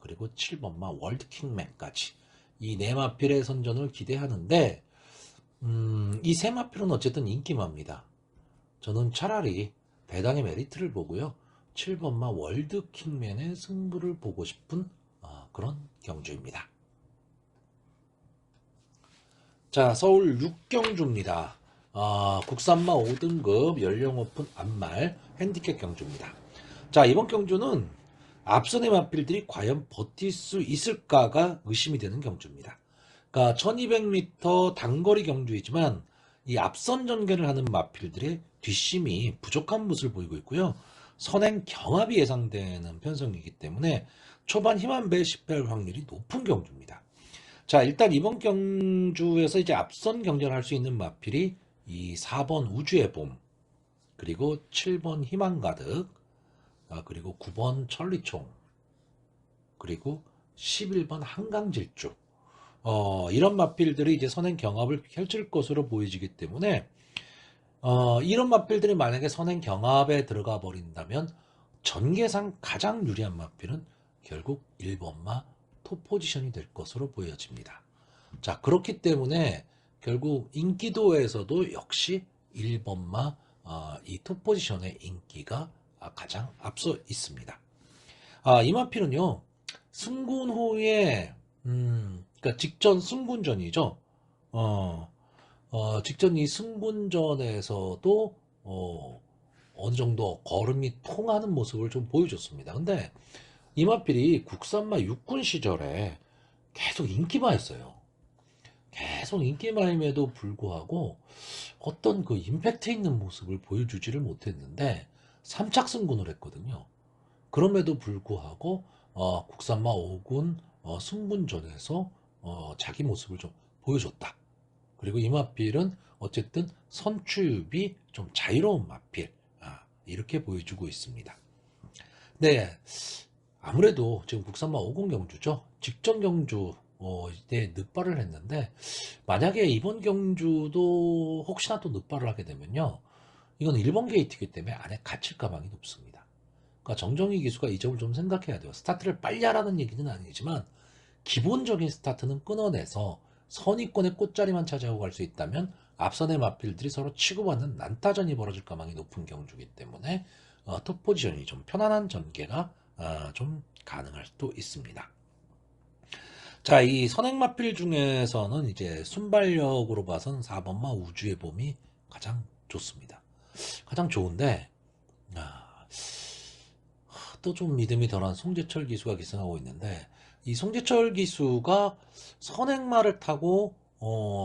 그리고 7번마 월드킹맨까지 이 네 마필의 선전을 기대하는데, 이 세 마필은 어쨌든 인기마입니다. 저는 차라리 배당의 메리트를 보고요, 7번마 월드킹맨의 승부를 보고 싶은 그런 경주입니다. 자, 서울 6경주입니다. 국산마 5등급 연령 오픈 암말 핸디캡 경주입니다. 자, 이번 경주는 앞선의 마필들이 과연 버틸 수 있을까가 의심이 되는 경주입니다. 그러니까 1200m 단거리 경주이지만 이 앞선 전개를 하는 마필들의 뒷심이 부족한 모습을 보이고 있고요. 선행 경합이 예상되는 편성이기 때문에 초반 힘한배 실패할 확률이 높은 경주입니다. 자, 일단 이번 경주에서 이제 앞선 경쟁을 할 수 있는 마필이 이 4번 우주의 봄, 그리고 7번 희망가득, 그리고 9번 천리총, 그리고 11번 한강질주. 이런 마필들이 이제 선행 경합을 펼칠 것으로 보여지기 때문에 이런 마필들이 만약에 선행 경합에 들어가 버린다면 전개상 가장 유리한 마필은 결국 1번마 톱 포지션이 될 것으로 보여집니다. 자, 그렇기 때문에 결국 인기도에서도 역시 1번마 이 톱 포지션의 인기가 가장 앞서 있습니다. 이 마필은요, 승군 후에 그러니까 직전 승군전이죠. 직전 이 승군전에서도 어느 정도 걸음이 통하는 모습을 좀 보여줬습니다. 근데 이마필이 국산마 육군 시절에 계속 인기마였어요. 계속 인기마임에도 불구하고 어떤 그 임팩트 있는 모습을 보여주지를 못했는데 3착 승군을 했거든요. 그럼에도 불구하고 국산마 5군 승군전에서 자기 모습을 좀 보여줬다. 그리고 이 마필은 어쨌든 선출입이 좀 자유로운 마필, 이렇게 보여주고 있습니다. 네, 아무래도 지금 국산마 5군 경주죠. 직전 경주 때 늑발을 했는데, 만약에 이번 경주도 혹시나 또 늑발을 하게 되면요, 이건 1번 게이트이기 때문에 안에 갇힐 가망이 높습니다. 그러니까 정정희 기수가 이 점을 좀 생각해야 돼요. 스타트를 빨리 하라는 얘기는 아니지만 기본적인 스타트는 끊어내서 선입권의 꽃자리만 차지하고 갈 수 있다면 앞선의 마필들이 서로 치고받는 난타전이 벌어질 가망이 높은 경주이기 때문에 톱 포지션이 좀 편안한 전개가 좀 가능할 수도 있습니다. 자, 이 선행 마필 중에서는 이제 순발력으로 봐선 4번마 우주의 봄이 가장 좋습니다. 가장 좋은데 또 좀 믿음이 덜한 송재철 기수가 기승하고 있는데, 이 송재철 기수가 선행마를 타고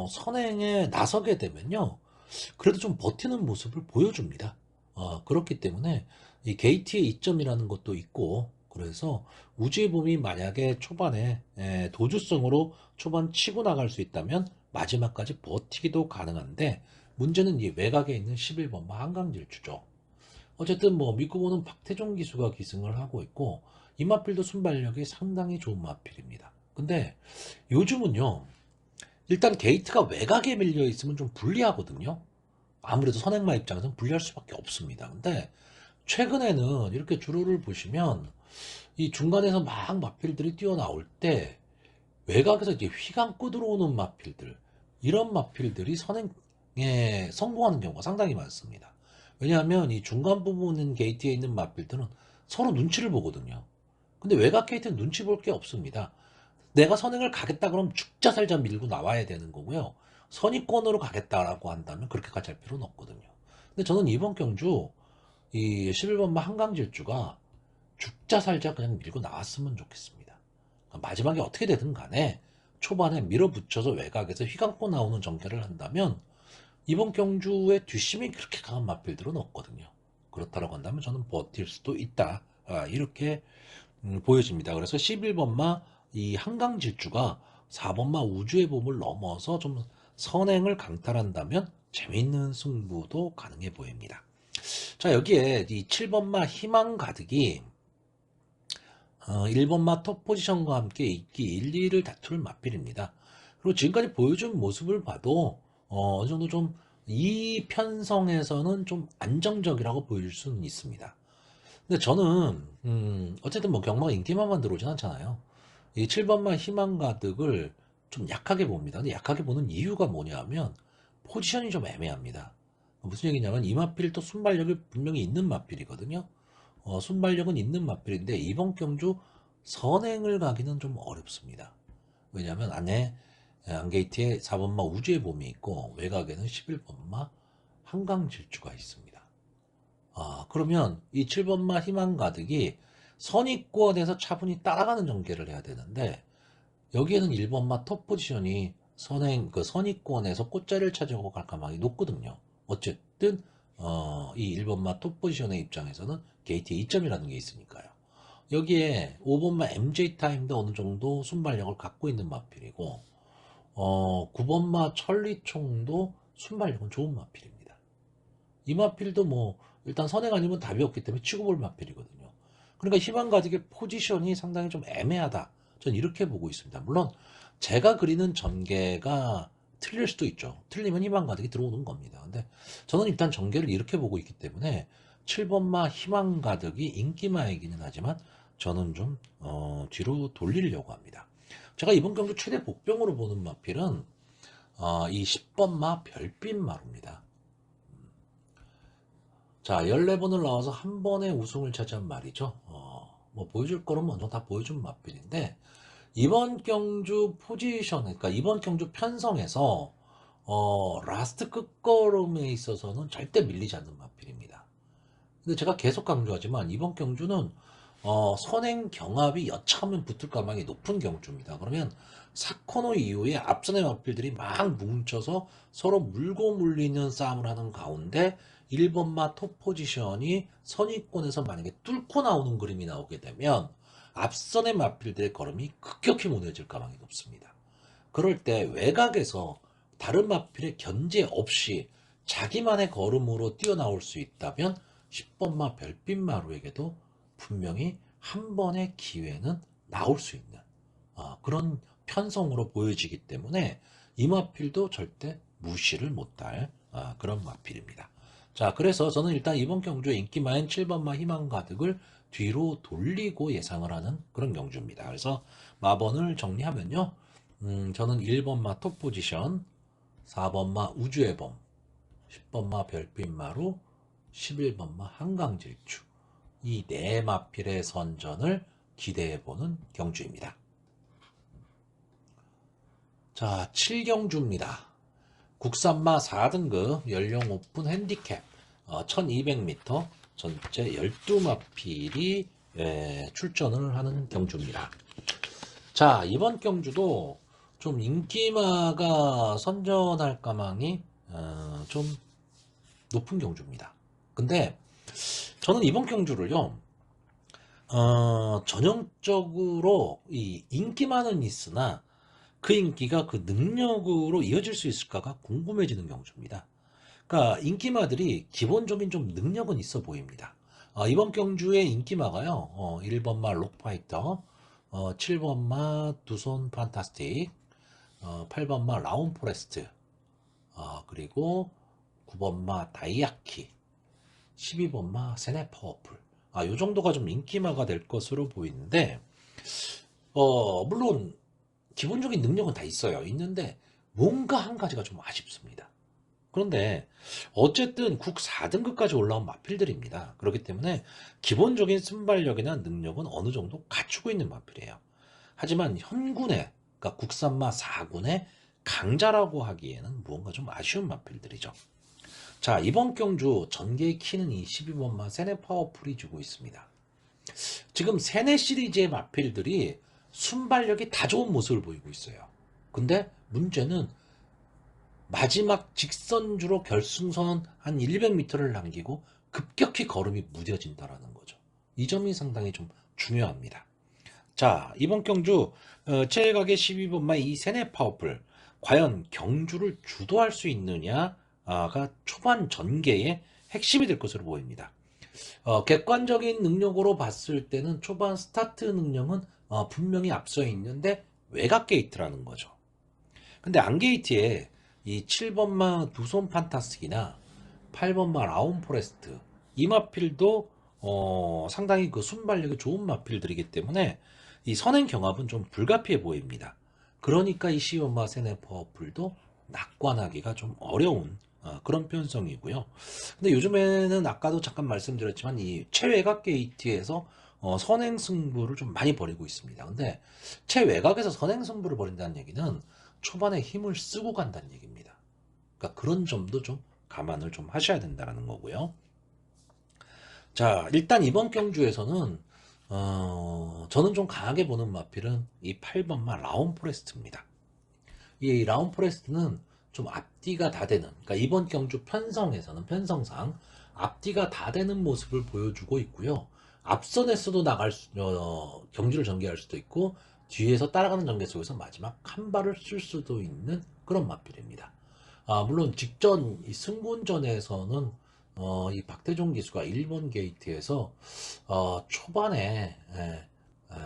선행에 나서게 되면요, 그래도 좀 버티는 모습을 보여줍니다. 그렇기 때문에 이 게이트의 이점이라는 것도 있고, 그래서 우주의 봄이 만약에 초반에 도주성으로 초반 치고 나갈 수 있다면 마지막까지 버티기도 가능한데, 문제는 이 외곽에 있는 11번마 한강질주죠. 어쨌든 뭐 믿고 보는 박태종 기수가 기승을 하고 있고, 이 마필도 순발력이 상당히 좋은 마필입니다. 근데 요즘은요, 일단 게이트가 외곽에 밀려 있으면 좀 불리하거든요. 아무래도 선행마 입장에서는 불리할 수밖에 없습니다. 근데 최근에는 이렇게 주로를 보시면 이 중간에서 막 마필들이 뛰어나올 때 외곽에서 이제 휘감고 들어오는 마필들, 이런 마필들이 선행에 성공하는 경우가 상당히 많습니다. 왜냐하면 이 중간 부분 게이트에 있는 마필들은 서로 눈치를 보거든요. 근데 외곽 게이트는 눈치 볼 게 없습니다. 내가 선행을 가겠다 그러면 죽자 살자 밀고 나와야 되는 거고요. 선의권으로 가겠다라고 한다면 그렇게까지 할 필요는 없거든요. 근데 저는 이번 경주 이 11번마 한강질주가 죽자 살자 그냥 밀고 나왔으면 좋겠습니다. 마지막에 어떻게 되든 간에 초반에 밀어붙여서 외곽에서 휘감고 나오는 전개를 한다면 이번 경주에 뒷심이 그렇게 강한 마필들은 없거든요. 그렇다고 한다면 저는 버틸 수도 있다. 이렇게 보여집니다. 그래서 11번마 이 한강질주가 4번마 우주의 봄을 넘어서 좀 선행을 강탈한다면 재미있는 승부도 가능해 보입니다. 자, 여기에 이 7번마 희망 가득이 1번마 톱 포지션과 함께 인기 1, 2를 다툴 마필입니다. 그리고 지금까지 보여준 모습을 봐도 어느 정도 좀 이 편성에서는 좀 안정적이라고 보일 수는 있습니다. 근데 저는 어쨌든 뭐 경마가 인기만만 들어오진 않잖아요. 이 7번마 희망 가득을 좀 약하게 봅니다. 근데 약하게 보는 이유가 뭐냐면 포지션이 좀 애매합니다. 무슨 얘기냐면 이 마필 또 순발력이 분명히 있는 마필이거든요. 순발력은 있는 마필인데 이번 경주 선행을 가기는 좀 어렵습니다. 왜냐하면 안에 안게이트에 4번마 우주의 봄이 있고 외곽에는 11번마 한강질주가 있습니다. 그러면 이 7번마 희망 가득이 선의권에서 차분히 따라가는 전개를 해야 되는데 여기에는 1번마 톱 포지션이 그 선의권에서 꽃자리를 차지하고 갈 가망이 높거든요. 어쨌든 이 1번마 톱 포지션의 입장에서는 게이트에 2점이라는 게 있으니까요. 여기에 5번마 MJ 타임도 어느 정도 순발력을 갖고 있는 마필이고 9번마 천리총도 순발력은 좋은 마필입니다. 이 마필도 뭐 일단 선행 아니면 답이 없기 때문에 치고 볼 마필이거든요. 그러니까 희망 가득의 포지션이 상당히 좀 애매하다. 전 이렇게 보고 있습니다. 물론 제가 그리는 전개가 틀릴 수도 있죠. 틀리면 희망 가득이 들어오는 겁니다. 근데 저는 일단 전개를 이렇게 보고 있기 때문에 7번마 희망 가득이 인기마이기는 하지만 저는 좀 뒤로 돌리려고 합니다. 제가 이번 경기 최대 복병으로 보는 마필은 이 10번마 별빛마루입니다. 자, 14번을 나와서 한 번에 우승을 차지한 말이죠. 뭐 보여줄 거는 먼저 다 보여준 마필인데 이번 경주 포지션, 그러니까 이번 경주 편성에서 라스트 끝걸음에 있어서는 절대 밀리지 않는 마필입니다. 근데 제가 계속 강조하지만 이번 경주는 선행 경합이 여차하면 붙을 가망이 높은 경주입니다. 그러면 사코노 이후에 앞선의 마필들이 막 뭉쳐서 서로 물고 물리는 싸움을 하는 가운데 1번마 톱 포지션이 선의권에서 만약에 뚫고 나오는 그림이 나오게 되면 앞선의 마필들의 걸음이 급격히 무너질 가망이 높습니다. 그럴 때 외곽에서 다른 마필의 견제 없이 자기만의 걸음으로 뛰어나올 수 있다면 10번마 별빛마루에게도 분명히 한 번의 기회는 나올 수 있는 그런 편성으로 보여지기 때문에 이 마필도 절대 무시를 못할 그런 마필입니다. 자, 그래서 저는 일단 이번 경주의 인기마인 7번마 희망 가득을 뒤로 돌리고 예상을 하는 그런 경주입니다. 그래서 마번을 정리하면요. 저는 1번마 톱 포지션, 4번마 우주의 범, 10번마 별빛마루, 11번마 한강질주, 이 네 마필의 선전을 기대해보는 경주입니다. 자, 7경주입니다. 국산마 4등급 연령 오픈 핸디캡 1200m 전체 12마필이 출전을 하는 경주입니다. 자, 이번 경주도 좀 인기마가 선전할 가망이 좀 높은 경주입니다. 근데 저는 이번 경주를요 전형적으로 이 인기만은 있으나 그 인기가 그 능력으로 이어질 수 있을까가 궁금해지는 경주입니다. 그러니까 인기마들이 기본적인 좀 능력은 있어 보입니다. 이번 경주의 인기마가요 1번마 록파이터, 7번마 두손 판타스틱, 8번마 라운 포레스트, 그리고 9번마 다이아키, 12번마 세네 파워풀. 요 정도가 좀 인기마가 될 것으로 보이는데, 물론 기본적인 능력은 다 있어요. 있는데 뭔가 한 가지가 좀 아쉽습니다. 그런데 어쨌든 국 4등급까지 올라온 마필들입니다. 그렇기 때문에 기본적인 순발력이나 능력은 어느 정도 갖추고 있는 마필이에요. 하지만 현군의, 그러니까 국산마 4군의 강자라고 하기에는 무언가 좀 아쉬운 마필들이죠. 자, 이번 경주 전개의 키는 이 12번마 세네 파워풀이 주고 있습니다. 지금 세네 시리즈의 마필들이 순발력이 다 좋은 모습을 보이고 있어요. 근데 문제는 마지막 직선주로 결승선 한 200m를 남기고 급격히 걸음이 무뎌진다라는 거죠. 이 점이 상당히 좀 중요합니다. 자, 이번 경주 최애각의 12번마 이 세네 파워풀, 과연 경주를 주도할 수 있느냐가 초반 전개의 핵심이 될 것으로 보입니다. 객관적인 능력으로 봤을 때는 초반 스타트 능력은 분명히 앞서 있는데 외곽 게이트라는 거죠. 근데 안게이트에 이 7번마 두손 판타스틱이나 8번마 라운 포레스트, 이 마필도 상당히 그 순발력이 좋은 마필들이기 때문에 이 선행 경합은 좀 불가피해 보입니다. 그러니까 이 시온마 세네 파워풀도 낙관하기가 좀 어려운 그런 편성이고요. 근데 요즘에는 아까도 잠깐 말씀드렸지만 이 최외곽 게이트에서 선행 승부를 좀 많이 벌이고 있습니다. 근데 최외곽에서 선행 승부를 벌인다는 얘기는 초반에 힘을 쓰고 간다는 얘기입니다. 그러니까 그런 점도 좀 감안을 좀 하셔야 된다는 거고요. 자, 일단 이번 경주에서는 저는 좀 강하게 보는 마필은 이 8번마 라운 포레스트입니다. 이 라운 포레스트는 좀 앞뒤가 다 되는, 그러니까 이번 경주 편성상 앞뒤가 다 되는 모습을 보여주고 있고요. 앞선에서도 경주를 전개할 수도 있고 뒤에서 따라가는 전개 속에서 마지막 한 발을 쓸 수도 있는 그런 마필입니다. 물론 직전 이 승군전에서는 이 박태종 기수가 1번 게이트에서 초반에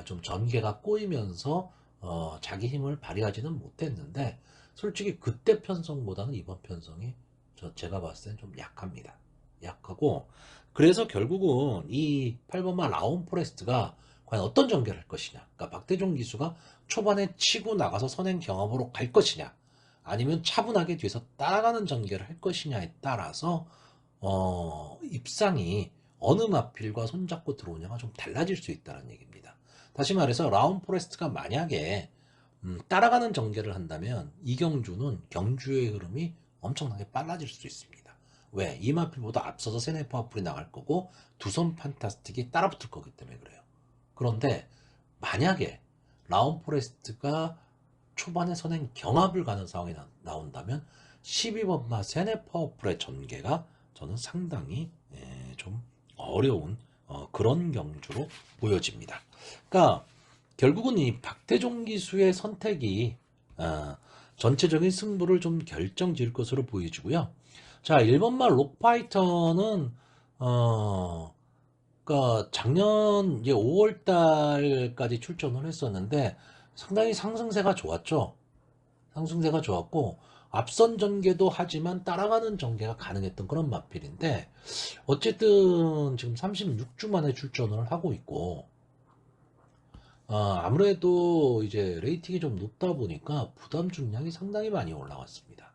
좀 전개가 꼬이면서 자기 힘을 발휘하지는 못했는데 솔직히 그때 편성보다는 이번 편성이 제가 봤을 땐 좀 약합니다. 약하고 그래서 결국은 이 8번마 라운 포레스트가 과연 어떤 전개를 할 것이냐, 그러니까 박태종 기수가 초반에 치고 나가서 선행 경합으로 갈 것이냐 아니면 차분하게 뒤에서 따라가는 전개를 할 것이냐에 따라서 입상이 어느 마필과 손잡고 들어오냐가 좀 달라질 수 있다는 얘기입니다. 다시 말해서 라운 포레스트가 만약에 따라가는 전개를 한다면 이경주는 경주의 흐름이 엄청나게 빨라질 수 있습니다. 왜? 이 마필보다 앞서서 세네 파워풀이 나갈 거고 두손 판타스틱이 따라붙을 거기 때문에 그래요. 그런데 만약에 라운 포레스트가 초반에 선행 경합을 가는 상황이 나온다면 12번마 세네 파워풀의 전개가 저는 상당히 좀 어려운 그런 경주로 보여집니다. 그러니까 결국은 이 박태종 기수의 선택이 전체적인 승부를 좀 결정지을 것으로 보여지고요. 자, 1번마 록파이터는 그러니까 작년 이제 5월 달까지 출전을 했었는데 상당히 상승세가 좋았죠. 상승세가 좋았고 앞선 전개도 하지만 따라가는 전개가 가능했던 그런 마필인데 어쨌든 지금 36주 만에 출전을 하고 있고 아무래도 이제 레이팅이 좀 높다 보니까 부담 중량이 상당히 많이 올라왔습니다.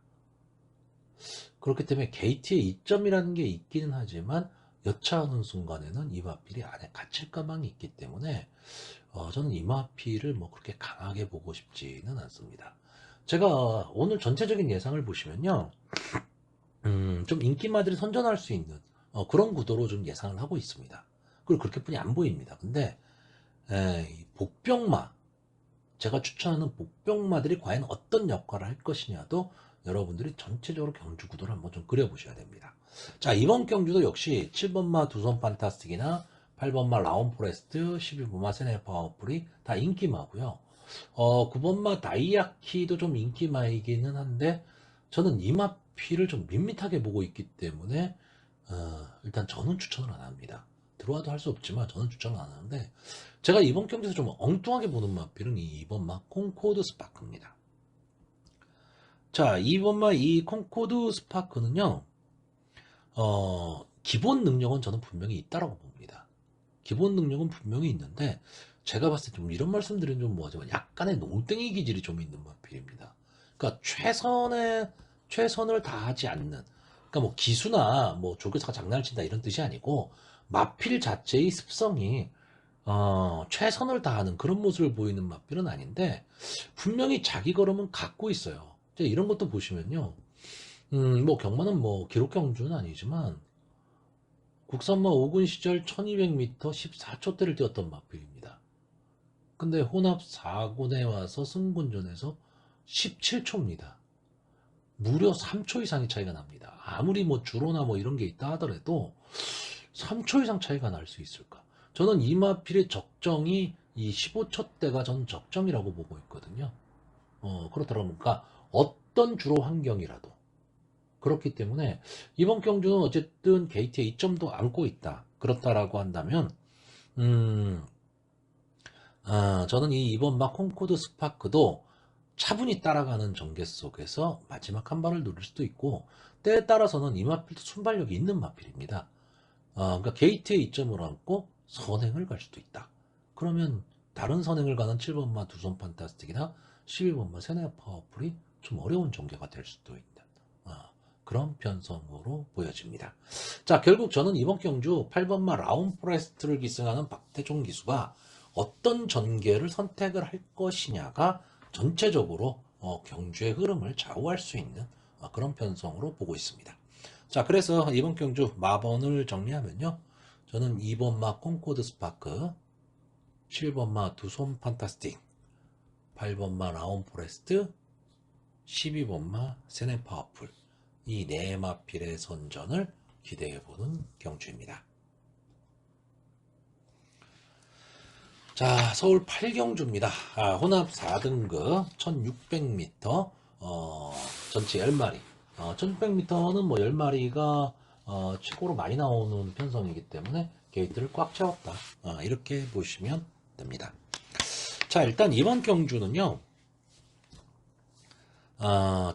그렇기 때문에 게이트의 이점이라는 게 있기는 하지만 여차하는 순간에는 이 마필이 안에 갇힐 가망이 있기 때문에 저는 이 마필을 뭐 그렇게 강하게 보고 싶지는 않습니다. 제가 오늘 전체적인 예상을 보시면요, 좀 인기마들이 선전할 수 있는 그런 구도로 좀 예상을 하고 있습니다. 그리고 그렇게뿐이 안 보입니다. 근데 이 복병마, 제가 추천하는 복병마들이 과연 어떤 역할을 할 것이냐도 여러분들이 전체적으로 경주 구도를 한번 좀 그려보셔야 됩니다. 자, 이번 경주도 역시 7번마 두손 판타스틱이나 8번마 라운 포레스트, 12번마 세네 파워풀이 다 인기마고요. 9번마 다이아키도 좀 인기마이기는 한데 저는 이 마피를 좀 밋밋하게 보고 있기 때문에 일단 저는 추천을 안 합니다. 들어와도 할 수 없지만 저는 추천을 안 하는데 제가 이번 경기에서 좀 엉뚱하게 보는 마필은 이 2번마 콩코드 스파크입니다. 자, 2번마 이 콩코드 스파크는요, 기본 능력은 저는 분명히 있다라고 봅니다. 기본 능력은 분명히 있는데, 제가 봤을 때 좀 이런 말씀드리면 좀 뭐하지만 약간의 농땡이 기질이 좀 있는 마필입니다. 그러니까 최선을 다하지 않는, 그러니까 뭐 기수나 뭐 조교사가 장난을 친다 이런 뜻이 아니고, 마필 자체의 습성이 최선을 다하는 그런 모습을 보이는 마필은 아닌데, 분명히 자기 걸음은 갖고 있어요. 이제 이런 것도 보시면요. 뭐 경마는 뭐 기록 경주는 아니지만 국산마 5군 시절 1200m 14초대를 뛰었던 마필입니다. 근데 혼합 4군에 와서 승군전에서 17초입니다. 무려 3초 이상의 차이가 납니다. 아무리 뭐 주로나 뭐 이런 게 있다 하더라도 3초 이상 차이가 날 수 있을까? 저는 이 마필의 적정이 이 15초대가 전 적정이라고 보고 있거든요. 그렇다 보니까 어떤 주로 환경이라도 그렇기 때문에 이번 경주는 어쨌든 게이트에 2점도 안고 있다. 그렇다라고 한다면 저는 이 이번 막 콩코드 스파크도 차분히 따라가는 전개 속에서 마지막 한 발을 누릴 수도 있고 때에 따라서는 이 마필도 순발력이 있는 마필입니다. 그러니까 게이트에 2점을 안고 선행을 갈 수도 있다. 그러면 다른 선행을 가는 7번마 두손 판타스틱이나 12번마 세네 파워풀이 좀 어려운 전개가 될 수도 있다. 그런 편성으로 보여집니다. 자, 결국 저는 이번 경주 8번마 라운 포레스트를 기승하는 박태종 기수가 어떤 전개를 선택을 할 것이냐가 전체적으로 경주의 흐름을 좌우할 수 있는 그런 편성으로 보고 있습니다. 자, 그래서 이번 경주 마번을 정리하면요. 저는 2번마 콩코드 스파크, 7번마 두손 판타스틱, 8번마 라운 포레스트, 12번마 세네 파워풀 이 네 마필의 선전을 기대해보는 경주입니다. 자, 서울 8경주입니다. 혼합 4등급 1600m 전체 10마리 1600m는 뭐 10마리가 최고로 많이 나오는 편성이기 때문에 게이트를 꽉 채웠다 이렇게 보시면 됩니다. 자, 일단 이번 경주는요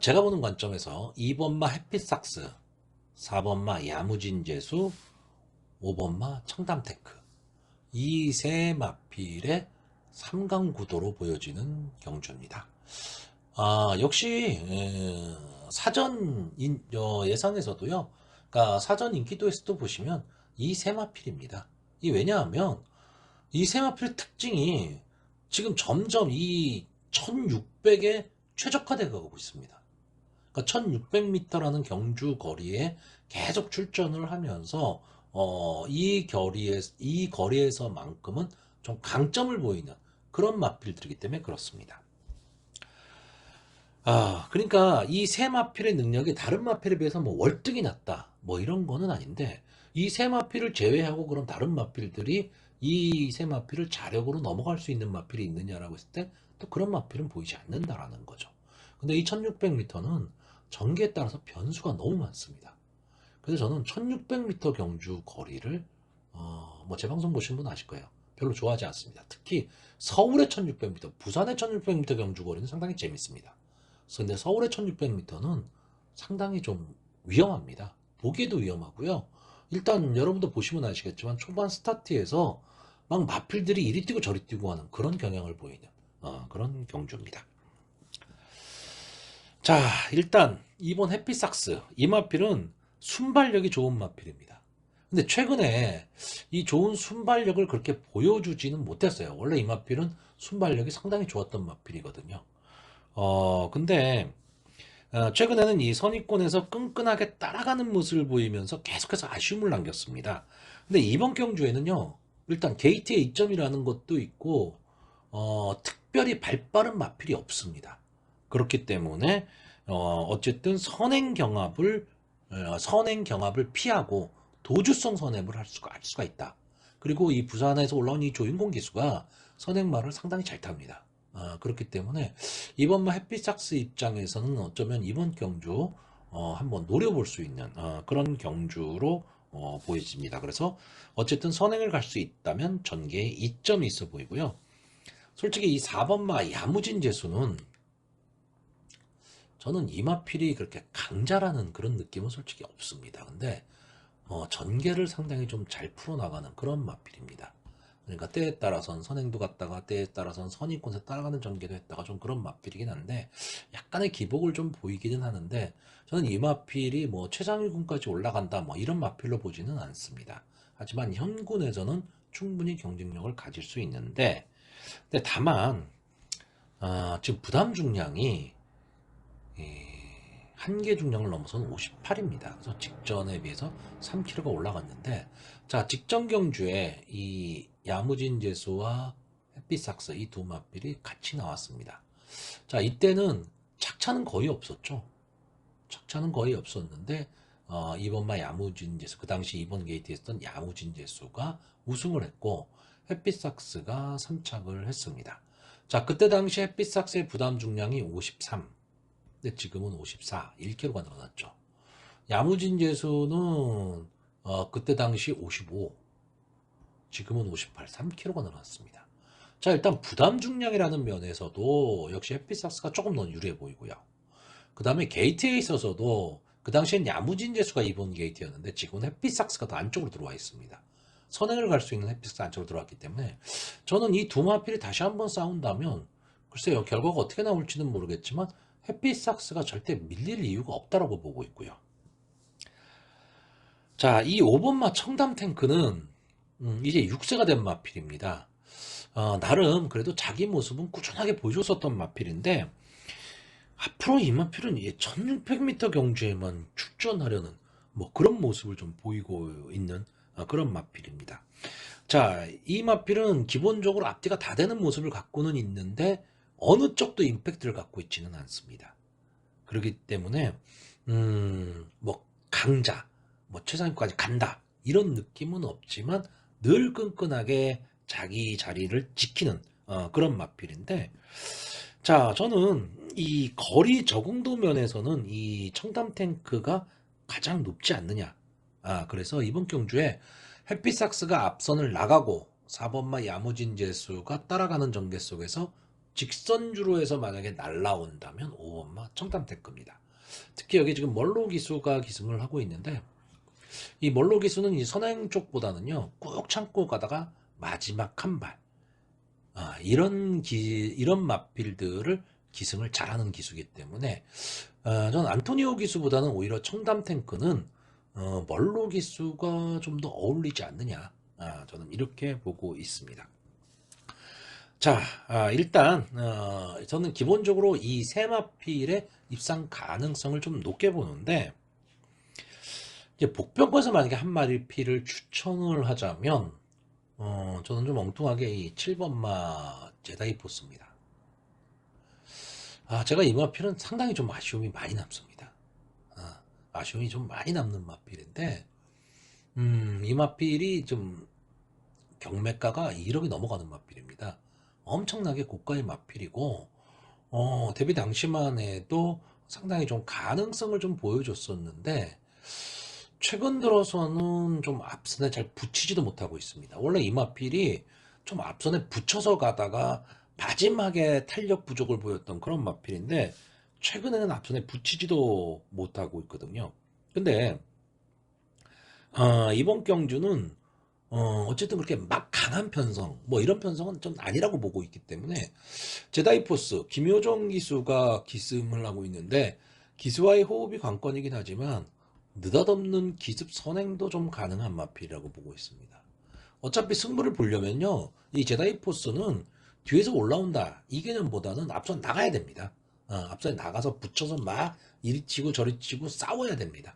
제가 보는 관점에서 2번마 해피삭스, 4번마 야무진재수, 5번마 청담테크 이 세 마필의 3강 구도로 보여지는 경주입니다. 역시 사전 예상에서도요. 그러니까 사전 인기도에서도 보시면 이 세 마필입니다. 이 왜냐하면 이 세 마필의 특징이 지금 점점 이 1600에 최적화되어 가고 있습니다. 그러니까 1600m라는 경주 거리에 계속 출전을 하면서 이 거리에서만큼은 좀 강점을 보이는 그런 마필들이기 때문에 그렇습니다. 그러니까 이 세 마필의 능력이 다른 마필에 비해서 뭐 월등히 낮다 뭐 이런 거는 아닌데 이 세 마필을 제외하고 그럼 다른 마필들이 이 세 마필을 자력으로 넘어갈 수 있는 마필이 있느냐라고 했을 때 또 그런 마필은 보이지 않는다라는 거죠. 근데 이 1600m는 전개에 따라서 변수가 너무 많습니다. 그래서 저는 1600m 경주 거리를 뭐 제 방송 보신 분 아실 거예요. 별로 좋아하지 않습니다. 특히 서울의 1600m, 부산의 1600m 경주 거리는 상당히 재밌습니다. 근데 서울의 1600m는 상당히 좀 위험합니다. 보기에도 위험하고요. 일단 여러분도 보시면 아시겠지만 초반 스타트에서 막 마필들이 이리 뛰고 저리 뛰고 하는 그런 경향을 보이는 그런 경주입니다. 자, 일단 이번 해피삭스 이 마필은 순발력이 좋은 마필입니다. 근데 최근에 이 좋은 순발력을 그렇게 보여주지는 못했어요. 원래 이 마필은 순발력이 상당히 좋았던 마필이거든요. 근데 최근에는 이 선입권에서 끈끈하게 따라가는 모습을 보이면서 계속해서 아쉬움을 남겼습니다. 근데 이번 경주에는요, 일단 게이트의 이점이라는 것도 있고, 특별히 발빠른 마필이 없습니다. 그렇기 때문에, 어쨌든 선행 경합을 피하고 도주성 선행을 할 수가 있다. 그리고 이 부산에서 올라온 이 조인공 기수가 선행마를 상당히 잘 탑니다. 그렇기 때문에 이번 해피삭스 입장에서는 어쩌면 이번 경주 한번 노려볼 수 있는 그런 경주로 보여집니다. 그래서 어쨌든 선행을 갈 수 있다면 전개에 이점이 있어 보이고요. 솔직히 이 4번마 야무진 재수는 저는 이마필이 그렇게 강자라는 그런 느낌은 솔직히 없습니다. 근데 전개를 상당히 좀 잘 풀어나가는 그런 마필입니다. 그러니까 때에 따라선 선행도 갔다가 때에 따라선 선입권에 따라가는 전개도 했다가 좀 그런 마필이긴 한데 약간의 기복을 좀 보이기는 하는데 저는 이 마필이 뭐 최상위군까지 올라간다 뭐 이런 마필로 보지는 않습니다. 하지만 현군에서는 충분히 경쟁력을 가질 수 있는데 근데 다만 지금 부담 중량이 한계 중량을 넘어서는 58입니다. 그래서 직전에 비해서 3kg가 올라갔는데 자 직전 경주에 이 야무진 제수와 햇빛삭스 이 두 마필이 같이 나왔습니다. 자 이때는 착차는 거의 없었죠. 착차는 거의 없었는데 이번마 야무진 제수 그 당시 이번 게이트에 있었던 야무진 제수가 우승을 했고 햇빛삭스가 3착을 했습니다. 자 그때 당시 햇빛삭스의 부담 중량이 53 근데 지금은 54, 1kg가 늘어났죠. 야무진 제수는 그때 당시 55, 지금은 58, 3kg가 늘어났습니다. 자 일단 부담 중량이라는 면에서도 역시 햇빛삭스가 조금 더 유리해 보이고요. 그 다음에 게이트에 있어서도 그 당시엔 야무진 제수가 이번 게이트였는데 지금은 햇빛삭스가 더 안쪽으로 들어와 있습니다. 선행을 갈 수 있는 햇빛삭스 안쪽으로 들어왔기 때문에 저는 이 두 마필이 다시 한번 싸운다면 글쎄요 결과가 어떻게 나올지는 모르겠지만 햇빛삭스가 절대 밀릴 이유가 없다라고 보고 있고요. 자, 이 5번마 청담탱크는 이제 6세가 된 마필입니다. 나름 그래도 자기 모습은 꾸준하게 보여줬었던 마필인데 앞으로 이 마필은 1600m 경주에만 출전하려는 뭐 그런 모습을 좀 보이고 있는 그런 마필입니다. 자, 이 마필은 기본적으로 앞뒤가 다 되는 모습을 갖고는 있는데 어느 쪽도 임팩트를 갖고 있지는 않습니다. 그렇기 때문에 뭐 강자, 뭐 최상위까지 간다 이런 느낌은 없지만 늘 끈끈하게 자기 자리를 지키는 그런 마필인데 자 저는 이 거리 적응도 면에서는 이 청담탱크가 가장 높지 않느냐 그래서 이번 경주에 햇빛삭스가 앞선을 나가고 4번마 야무진 제수가 따라가는 전개 속에서 직선주로 해서 만약에 날라온다면 5번마 청담탱크입니다. 특히 여기 지금 멀로 기수가 기승을 하고 있는데 이 멀로 기수는 이 선행 쪽보다는요 꾹 참고 가다가 마지막 한 발 이런 마필들을 기승을 잘하는 기수이기 때문에 저는 안토니오 기수보다는 오히려 청담탱크는 멀로 기수가 좀 더 어울리지 않느냐 저는 이렇게 보고 있습니다. 자 일단 저는 기본적으로 이 세 마필의 입상 가능성을 좀 높게 보는데 이제 복병권에서 만약에 한 마리 필을 추천을 하자면 저는 좀 엉뚱하게 이 7번마 제다이포스입니다. 제가 이 마필은 상당히 좀 아쉬움이 많이 남습니다. 아쉬움이 좀 많이 남는 마필인데 이 마필이 좀 경매가가 1억이 넘어가는 마필입니다. 엄청나게 고가의 마필이고 데뷔 당시만 해도 상당히 좀 가능성을 좀 보여줬었는데 최근 들어서는 좀 앞선에 잘 붙이지도 못하고 있습니다. 원래 이 마필이 좀 앞선에 붙여서 가다가 마지막에 탄력 부족을 보였던 그런 마필인데 최근에는 앞선에 붙이지도 못하고 있거든요. 근데 이번 경주는 어쨌든 그렇게 막 강한 편성 뭐 이런 편성은 좀 아니라고 보고 있기 때문에 제다이포스 김효정 기수가 기승을 하고 있는데 기수와의 호흡이 관건이긴 하지만 느닷없는 기습 선행도 좀 가능한 마필이라고 보고 있습니다. 어차피 승부를 보려면요 이 제다이포스는 뒤에서 올라온다 이 개념보다는 앞서 나가야 됩니다. 앞서 나가서 붙여서 막 이리 치고 저리 치고 싸워야 됩니다.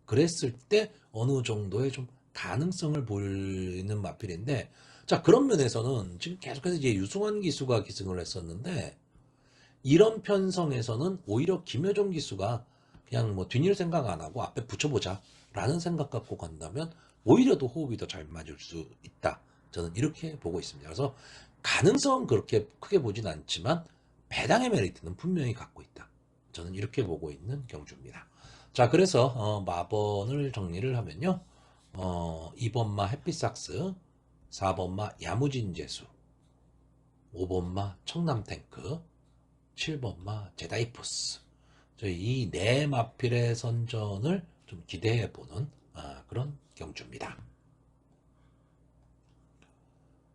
그랬을 때 어느 정도의 좀 가능성을 보이는 마필인데 자 그런 면에서는 지금 계속해서 이제 유승환 기수가 기승을 했었는데 이런 편성에서는 오히려 김효정 기수가 그냥 뭐 뒷일 생각 안 하고 앞에 붙여보자 라는 생각 갖고 간다면 오히려 더 호흡이 더 잘 맞을 수 있다 저는 이렇게 보고 있습니다. 그래서 가능성은 그렇게 크게 보진 않지만 배당의 메리트는 분명히 갖고 있다 저는 이렇게 보고 있는 경주입니다. 자 그래서 마번을 정리를 하면요 2번마 햇빛삭스 4번마 야무진제수 5번마 청남탱크 7번마 제다이포스 저희 이 네 마필의 선전을 좀 기대해 보는 그런 경주입니다.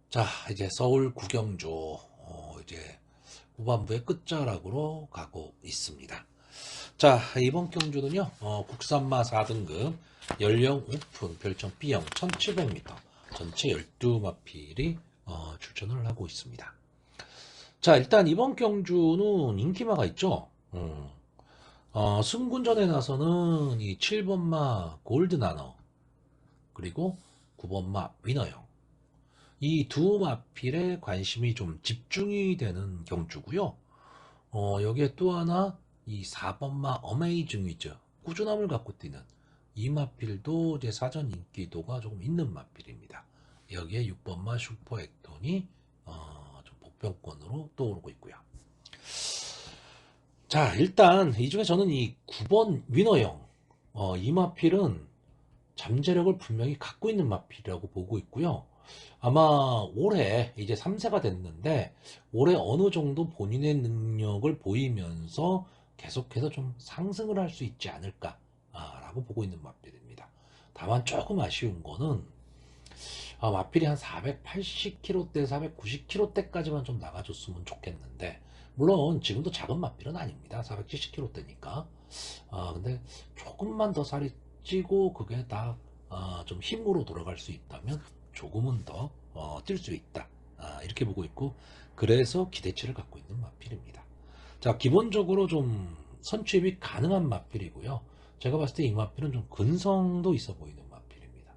자, 이제 서울 구경주 이제 후반부의 끝자락으로 가고 있습니다. 자, 이번 경주는요, 국산마 4등급 연령 오픈 별점 B형 1700m 전체 12마필이 출전을 하고 있습니다. 자, 일단 이번 경주는 인기마가 있죠. 승군전에 나서는 이 7번마 골드나너 그리고 9번마 위너형 이 두 마필에 관심이 좀 집중이 되는 경주고요. 여기에 또 하나 이 4번마 어메이징 위즈 꾸준함을 갖고 뛰는 이 마필도 이제 사전 인기도가 조금 있는 마필입니다. 여기에 6번마 슈퍼 액톤이 좀 복병권으로 떠오르고 있고요. 자, 일단 이 중에 저는 이 9번 위너형 이 마필은 잠재력을 분명히 갖고 있는 마필이라고 보고 있고요. 아마 올해 이제 3세가 됐는데 올해 어느 정도 본인의 능력을 보이면서 계속해서 좀 상승을 할 수 있지 않을까라고 보고 있는 마필입니다. 다만 조금 아쉬운 거는 마필이 한 480kg대, 490kg대까지만 좀 나가줬으면 좋겠는데 물론 지금도 작은 마필은 아닙니다. 470kg대니까. 근데 조금만 더 살이 찌고 그게 다 좀 힘으로 돌아갈 수 있다면 조금은 더 뛸 수 있다. 이렇게 보고 있고 그래서 기대치를 갖고 있는 마필입니다. 자, 기본적으로 좀 선취입이 가능한 마필이고요. 제가 봤을 때 이 마필은 좀 근성도 있어 보이는 마필입니다.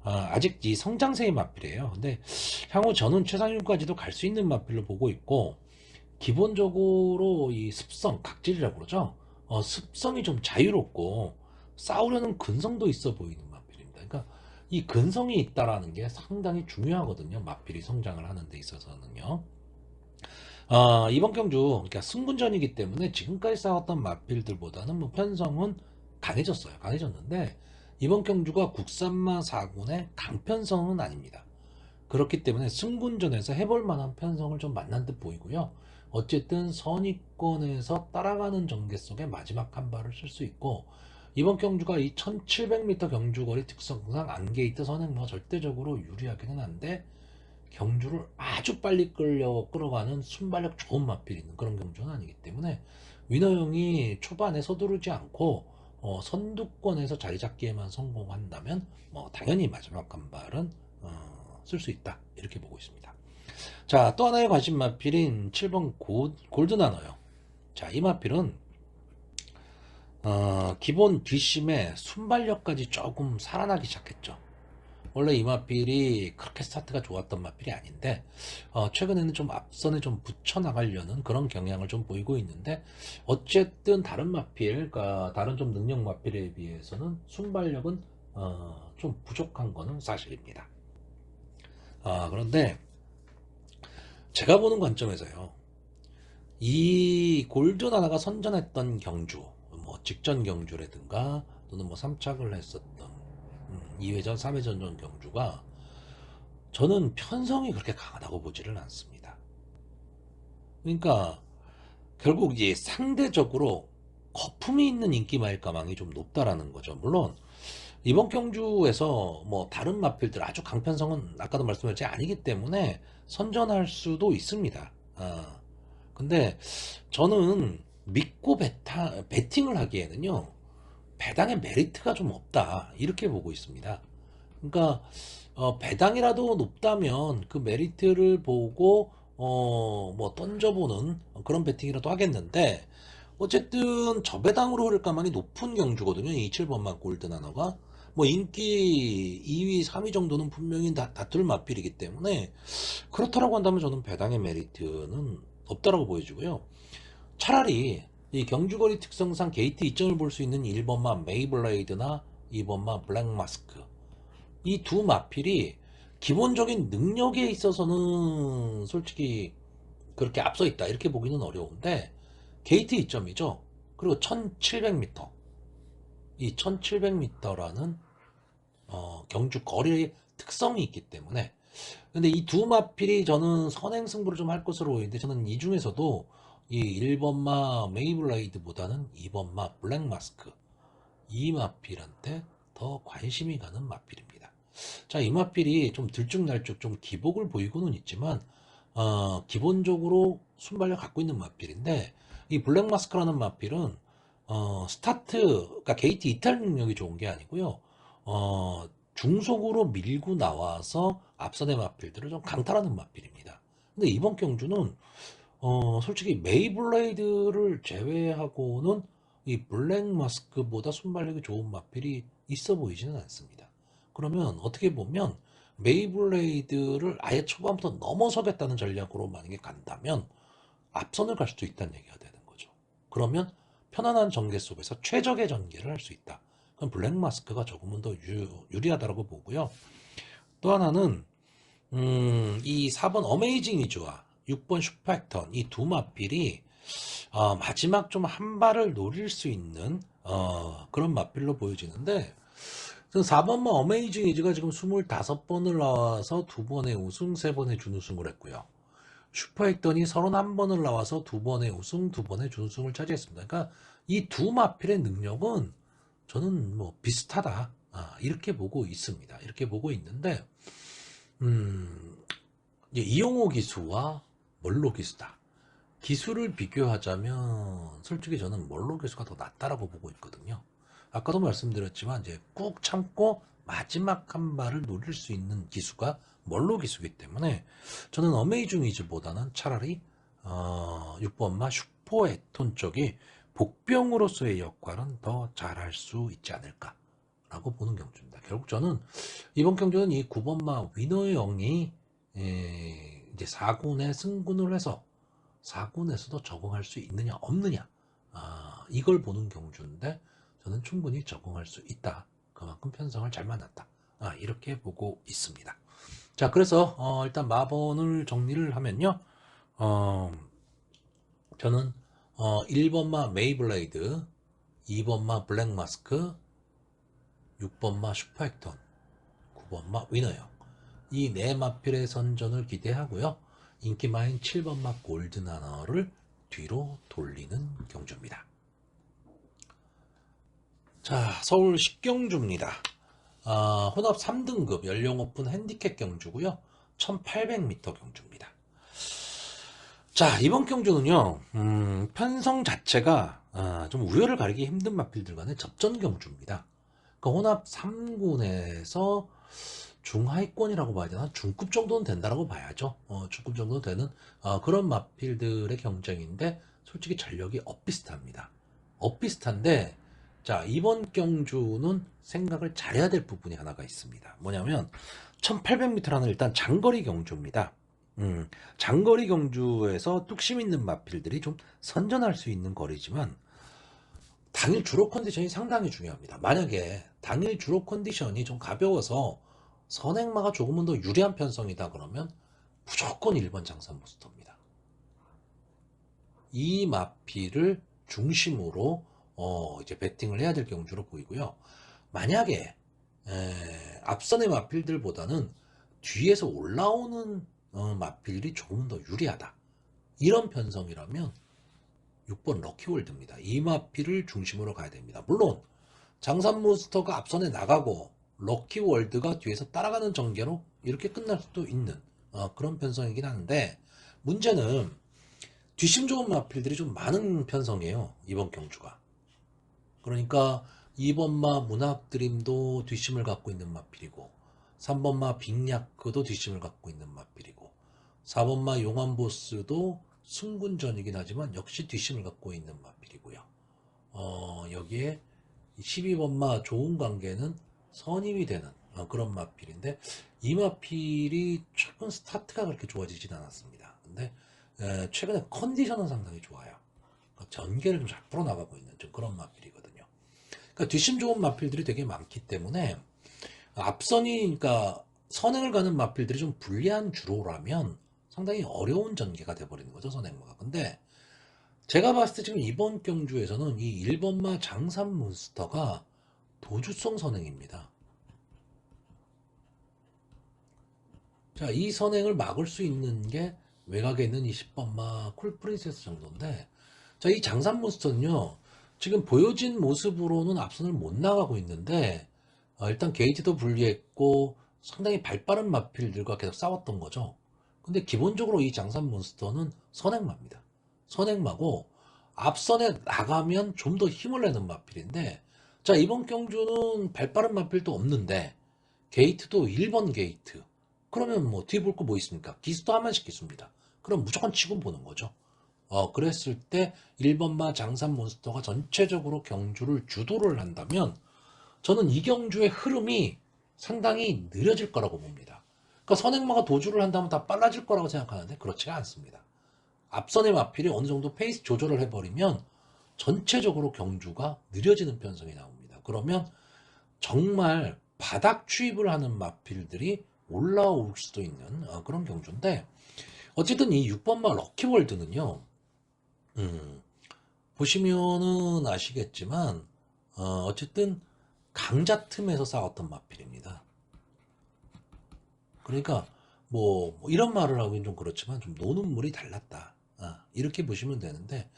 아직 이 성장세의 마필이에요. 근데 향후 저는 최상위까지도 갈 수 있는 마필로 보고 있고 기본적으로 이 습성, 각질이라고 그러죠. 습성이 좀 자유롭고 싸우려는 근성도 있어 보이는 마필입니다. 그러니까 이 근성이 있다라는 게 상당히 중요하거든요. 마필이 성장을 하는 데 있어서는요. 이번 경주, 그러니까 승군전이기 때문에 지금까지 싸웠던 마필들보다는 뭐 편성은 강해졌어요. 강해졌는데 이번 경주가 국산마 4군의 강편성은 아닙니다. 그렇기 때문에 승군전에서 해볼 만한 편성을 좀 만난 듯 보이고요. 어쨌든 선의권에서 따라가는 전개 속에 마지막 한 발을 쓸 수 있고 이번 경주가 이 1700m 경주거리 특성상 안게이트 선행마가 절대적으로 유리하기는 한데 경주를 아주 빨리 끌어가는 순발력 좋은 마필이 있는 그런 경주는 아니기 때문에 위너형이 초반에 서두르지 않고 선두권에서 자리 잡기에만 성공한다면 당연히 마지막 한 발은 쓸 수 있다 이렇게 보고 있습니다. 자, 또 하나의 관심 마필인 7번 골드나너요. 자, 이 마필은 기본 뒷심에 순발력까지 조금 살아나기 시작했죠. 원래 이 마필이 그렇게 스타트가 좋았던 마필이 아닌데 최근에는 좀 앞선에 좀 붙여나가려는 그런 경향을 좀 보이고 있는데 어쨌든 다른 마필, 그러니까 다른 좀 능력 마필에 비해서는 순발력은 좀 부족한 거는 사실입니다. 그런데 제가 보는 관점에서요. 이 골드나나가 선전했던 경주, 뭐 직전 경주라든가 또는 뭐 3착을 했었던 2회전, 3회전 경주가 저는 편성이 그렇게 강하다고 보지를 않습니다. 그러니까 결국 이제 상대적으로 거품이 있는 인기마일 가망이 좀 높다라는 거죠. 물론 이번 경주에서 뭐 다른 마필들 아주 강편성은 아까도 말씀드렸지 아니기 때문에 선전할 수도 있습니다. 근데 저는 믿고 베팅을 하기에는요 배당의 메리트가 좀 없다 이렇게 보고 있습니다. 그러니까 배당이라도 높다면 그 메리트를 보고 뭐 던져보는 그런 베팅이라도 하겠는데 어쨌든 저배당으로 흐를 가망이 높은 경주거든요. 이 7번만 골드나너가 뭐 인기 2위, 3위 정도는 분명히 다툴 마필이기 때문에 그렇다라고 한다면 저는 배당의 메리트는 없다라고 보여지고요. 차라리 이 경주거리 특성상 게이트 이점을 볼 수 있는 1번마 메이블레이드나 2번마 블랙마스크 이 두 마필이 기본적인 능력에 있어서는 솔직히 그렇게 앞서 있다 이렇게 보기는 어려운데 게이트 이점이죠. 그리고 1700m 이 1700m라는 경주 거리의 특성이 있기 때문에 근데 이 두 마필이 저는 선행 승부를 좀 할 것으로 보이는데 저는 이 중에서도 이 1번마 메이블레이드보다는 2번마 블랙마스크, 이 마필한테 더 관심이 가는 마필입니다. 자, 이 마필이 좀 들쭉날쭉 좀 기복을 보이고는 있지만 기본적으로 순발력 갖고 있는 마필인데, 이 블랙마스크라는 마필은 스타트, 그러니까 게이트 이탈 능력이 좋은 게 아니고요. 중속으로 밀고 나와서 앞선의 마필들을 좀 강탈하는 마필입니다. 근데 이번 경주는 솔직히 메이블레이드를 제외하고는 이 블랙 마스크보다 순발력이 좋은 마필이 있어 보이지는 않습니다. 그러면 어떻게 보면 메이블레이드를 아예 초반부터 넘어서겠다는 전략으로 만약에 간다면 앞선을 갈 수도 있다는 얘기가 되는 거죠. 그러면 편안한 전개 속에서 최적의 전개를 할 수 있다. 그럼 블랙 마스크가 조금은 더 유리하다고 보고요. 또 하나는 이 4번 어메이징 이즈와 6번 슈퍼액턴, 이 두 마필이 마지막 좀 한 발을 노릴 수 있는 그런 마필로 보여지는데, 4번만 어메이징 이즈가 지금 25번을 나와서 2번의 우승, 3번의 준우승을 했고요. 슈퍼액턴이 31번을 나와서 2번의 우승, 2번의 준우승을 차지했습니다. 그러니까 이 두 마필의 능력은 저는 뭐 비슷하다, 이렇게 보고 있습니다. 이렇게 보고 있는데, 이제 이용호 기수와 멀로 기수다. 기수를 비교하자면 솔직히 저는 멀로 기수가 더 낫다라고 보고 있거든요. 아까도 말씀드렸지만 이제 꾹 참고 마지막 한 발을 노릴 수 있는 기수가 멀로 기수이기 때문에 저는 어메이징 이즈보다는 차라리 6번마 슈퍼에톤 쪽이 복병으로서의 역할은 더 잘할 수 있지 않을까라고 보는 경주입니다. 결국 저는 이번 경주는 이 9번마 위너영이 이제 4군에 승군을 해서 4군에서도 적응할 수 있느냐 없느냐, 이걸 보는 경주인데 저는 충분히 적응할 수 있다. 그만큼 편성을 잘 만났다. 이렇게 보고 있습니다. 자, 그래서 일단 마번을 정리를 하면요. 저는 1번마 메이블레이드, 2번마 블랙마스크, 6번마 슈퍼액턴, 9번마 위너요. 이 네 마필의 선전을 기대하고요. 인기마인 7번마 골드나너를 뒤로 돌리는 경주입니다. 자, 서울 10경주입니다. 혼합 3등급 연령 오픈 핸디캡 경주고요. 1800m 경주입니다. 자, 이번 경주는요, 편성 자체가 좀 우열을 가리기 힘든 마필들 간의 접전 경주입니다. 그러니까 혼합 3군에서 중하위권이라고 봐야 되나? 중급 정도는 된다라고 봐야죠. 중급 정도 되는 그런 마필들의 경쟁인데 솔직히 전력이 엇비슷합니다. 엇비슷한데, 자, 이번 경주는 생각을 잘해야 될 부분이 하나가 있습니다. 뭐냐면 1800m라는 일단 장거리 경주입니다. 장거리 경주에서 뚝심 있는 마필들이 좀 선전할 수 있는 거리지만 당일 주로 컨디션이 상당히 중요합니다. 만약에 당일 주로 컨디션이 좀 가벼워서 선행마가 조금은 더 유리한 편성이다 그러면 무조건 1번 장산 부스터입니다. 이 마필을 중심으로 이제 배팅을 해야 될 경주로 보이고요. 만약에 앞선의 마필들보다는 뒤에서 올라오는 마필이 조금 더 유리하다, 이런 편성이라면 6번 럭키월드입니다. 이 마필을 중심으로 가야 됩니다. 물론 장산몬스터가 앞선에 나가고 럭키월드가 뒤에서 따라가는 전개로 이렇게 끝날 수도 있는 그런 편성이긴 한데, 문제는 뒷심 좋은 마필들이 좀 많은 편성이에요, 이번 경주가. 그러니까 2번마 문학드림도 뒷심을 갖고 있는 마필이고, 3번마 빅야크도 뒷심을 갖고 있는 마필이고, 4번마 용암보스도 승군전이긴 하지만 역시 뒷심을 갖고 있는 마필이고요. 여기에 12번마 좋은 관계는 선임이 되는 그런 마필인데, 이 마필이 최근 스타트가 그렇게 좋아지진 않았습니다. 근데 최근에 컨디션은 상당히 좋아요. 그러니까 전개를 좀 잘 풀어나가고 있는 좀 그런 마필이거든요. 그러니까 뒷심 좋은 마필들이 되게 많기 때문에 앞선이, 그러니까 선행을 가는 마필들이 좀 불리한 주로라면 상당히 어려운 전개가 돼버리는 거죠, 선행마가. 근데 제가 봤을 때 지금 이번 경주에서는 이 1번마 장산몬스터가 도주성 선행입니다. 자, 이 선행을 막을 수 있는 게 외곽에 있는 이 10번마 쿨 프린세스 정도인데, 자, 이 장산 몬스터는요, 지금 보여진 모습으로는 앞선을 못 나가고 있는데, 일단 게이트도 불리했고, 상당히 발빠른 마필들과 계속 싸웠던 거죠. 근데 기본적으로 이 장산 몬스터는 선행마입니다. 선행마고, 앞선에 나가면 좀 더 힘을 내는 마필인데, 자, 이번 경주는 발빠른 마필도 없는데, 게이트도 1번 게이트. 그러면 뭐 뒤에 볼 거 뭐 있습니까? 기수도 한 번씩 기수입니다. 그럼 무조건 치고 보는 거죠. 그랬을 때 1번마 장산 몬스터가 전체적으로 경주를 주도를 한다면 저는 이 경주의 흐름이 상당히 느려질 거라고 봅니다. 그러니까 선행마가 도주를 한다면 다 빨라질 거라고 생각하는데 그렇지가 않습니다. 앞선의 마필이 어느 정도 페이스 조절을 해버리면 전체적으로 경주가 느려지는 편성이 나옵니다. 그러면 정말 바닥 추입을 하는 마필들이 올라올 수도 있는 그런 경주인데, 어쨌든 이 6번마 럭키월드는요, 보시면은 아시겠지만 어쨌든 강자 틈에서 싸웠던 마필입니다. 그러니까 뭐 이런 말을 하기는 좀 그렇지만 좀 노는 물이 달랐다, 이렇게 보시면 되는데,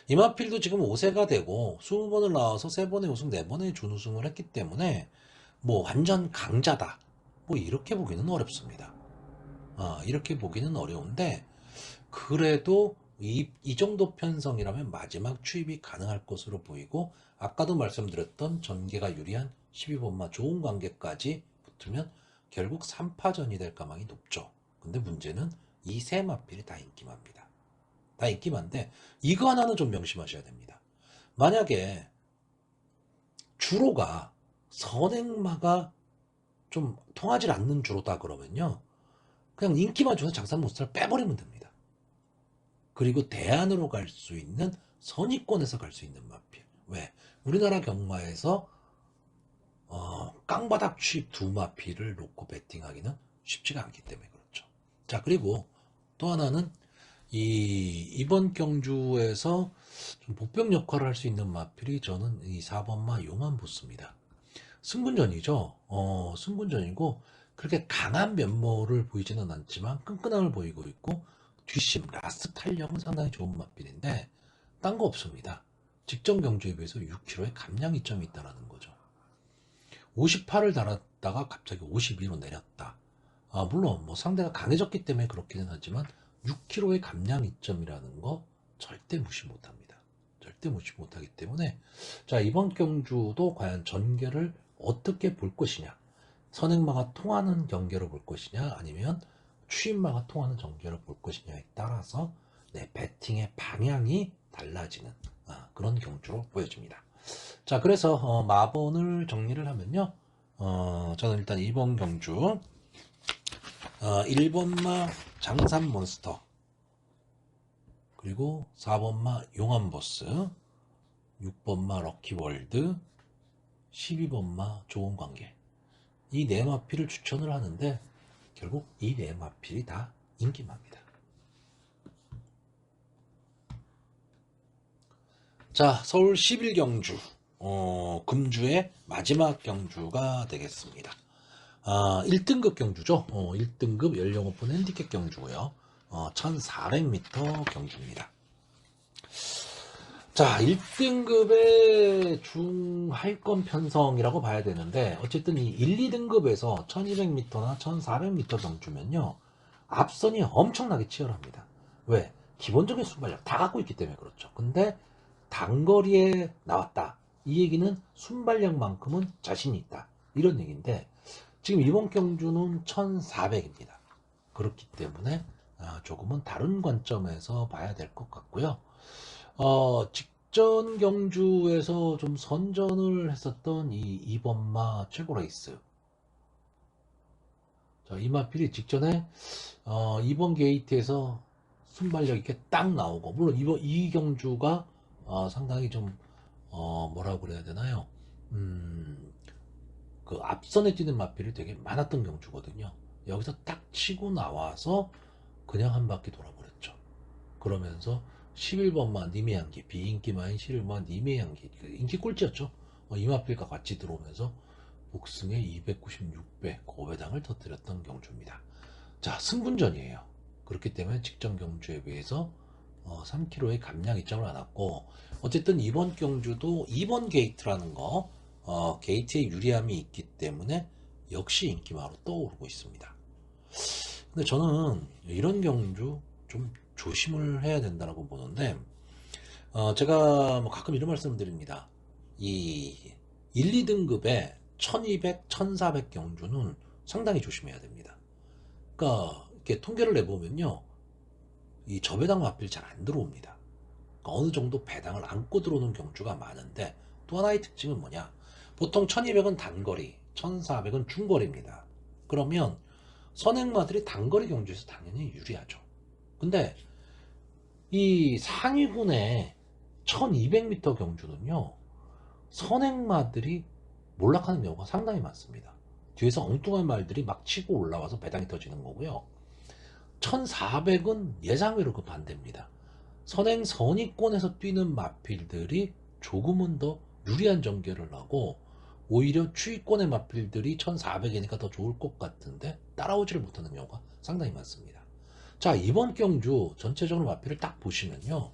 이 마필도 지금 5세가 되고 20번을 나와서 3번의 우승 4번의 준우승을 했기 때문에 뭐 완전 강자다, 뭐 이렇게 보기는 어렵습니다. 이렇게 보기는 어려운데, 그래도 이 정도 편성이라면 마지막 추입이 가능할 것으로 보이고, 아까도 말씀드렸던 전개가 유리한 12번마 좋은 관계까지 붙으면 결국 3파전이 될 가망이 높죠. 근데 문제는 이 세 마필이 다 인기마입니다. 다 인기마인데 이거 하나는 좀 명심하셔야 됩니다. 만약에 주로가 선행마가 좀 통하지 않는 주로다 그러면요, 그냥 인기만 줘서 장산 몬스터를 빼버리면 됩니다. 그리고 대안으로 갈 수 있는, 선위권에서 갈 수 있는 마필. 왜? 우리나라 경마에서 깡바닥 취입 두 마필을 놓고 배팅하기는 쉽지가 않기 때문에 그렇죠. 자, 그리고 또 하나는 이번 경주에서 좀 복병 역할을 할 수 있는 마필이 저는 이 4번마 용한 보스입니다. 승분전이죠. 승분전이고 그렇게 강한 면모를 보이지는 않지만 끈끈함을 보이고 있고, 뒷심, 라스 탄력은 상당히 좋은 마필인데 딴 거 없습니다. 직전 경주에 비해서 6kg의 감량 이점이 있다는 거죠. 58을 달았다가 갑자기 52로 내렸다. 물론 뭐 상대가 강해졌기 때문에 그렇기는 하지만 6kg의 감량 이점이라는 거 절대 무시 못합니다. 절대 무시 못하기 때문에, 자, 이번 경주도 과연 전개를 어떻게 볼 것이냐, 선행마가 통하는 경계로 볼 것이냐 아니면 추임마가 통하는 전개로 볼 것이냐에 따라서 내 배팅의 방향이 달라지는 그런 경주로 보여집니다. 자, 그래서 마번을 정리를 하면요, 저는 일단 이번 경주 1번마 장산 몬스터, 그리고 4번마 용암보스, 6번마 럭키월드, 12번마 좋은 관계, 이 네 마필을 추천을 하는데 결국 이 네 마필이 다 인기마입니다. 자, 서울 11경주 금주의 마지막 경주가 되겠습니다. 1등급 경주죠. 1등급 연령 오픈 핸디캡 경주고요. 1400m 경주입니다. 자, 1등급의 중하위권 편성이라고 봐야 되는데, 어쨌든 이 1, 2등급에서 1200m나 1400m 경주면요, 앞선이 엄청나게 치열합니다. 왜? 기본적인 순발력 다 갖고 있기 때문에 그렇죠. 근데 단거리에 나왔다, 이 얘기는 순발력만큼은 자신이 있다, 이런 얘기인데, 지금 이번 경주는 1400입니다. 그렇기 때문에 조금은 다른 관점에서 봐야 될 것 같고요. 직전 경주에서 좀 선전을 했었던 이 2번마 최고 레이스. 자, 이 마필이 직전에 2번 게이트에서 순발력 있게 딱 나오고, 물론 이 경주가 상당히 좀 뭐라고 그래야 되나요? 그 앞선에 뛰는 마필이 되게 많았던 경주거든요. 여기서 딱 치고 나와서 그냥 한 바퀴 돌아버렸죠. 그러면서 11번마 님의 향기, 비인기마인 11번마 님의 향기, 인기 꼴찌였죠. 이마필과 같이 들어오면서 복승의 296배 고배당을 터뜨렸던 경주입니다. 자, 승분전이에요. 그렇기 때문에 직전 경주에 비해서 3km의 감량 이점을 안았고, 어쨌든 이번 경주도 2번 게이트라는 거, 게이트에 유리함이 있기 때문에 역시 인기마로 떠오르고 있습니다. 근데 저는 이런 경주 좀 조심을 해야 된다고 보는데, 제가 뭐 가끔 이런 말씀을 드립니다. 이 1, 2등급의 1200, 1400 경주는 상당히 조심해야 됩니다. 그러니까 이렇게 통계를 내보면요, 이 저배당 마필 잘 안 들어옵니다. 그러니까 어느 정도 배당을 안고 들어오는 경주가 많은데, 또 하나의 특징은 뭐냐? 보통 1200은 단거리, 1400은 중거리입니다. 그러면 선행마들이 단거리 경주에서 당연히 유리하죠. 근데 이 상위군의 1200m 경주는요, 선행마들이 몰락하는 경우가 상당히 많습니다. 뒤에서 엉뚱한 말들이 막 치고 올라와서 배당이 터지는 거고요. 1400은 예상외로 그 반대입니다. 선행 선위권에서 뛰는 마필들이 조금은 더 유리한 전개를 하고, 오히려 추위권의 마필들이 1400이니까 더 좋을 것 같은데 따라오지를 못하는 경우가 상당히 많습니다. 자, 이번 경주 전체적으로 마필을 딱 보시면요,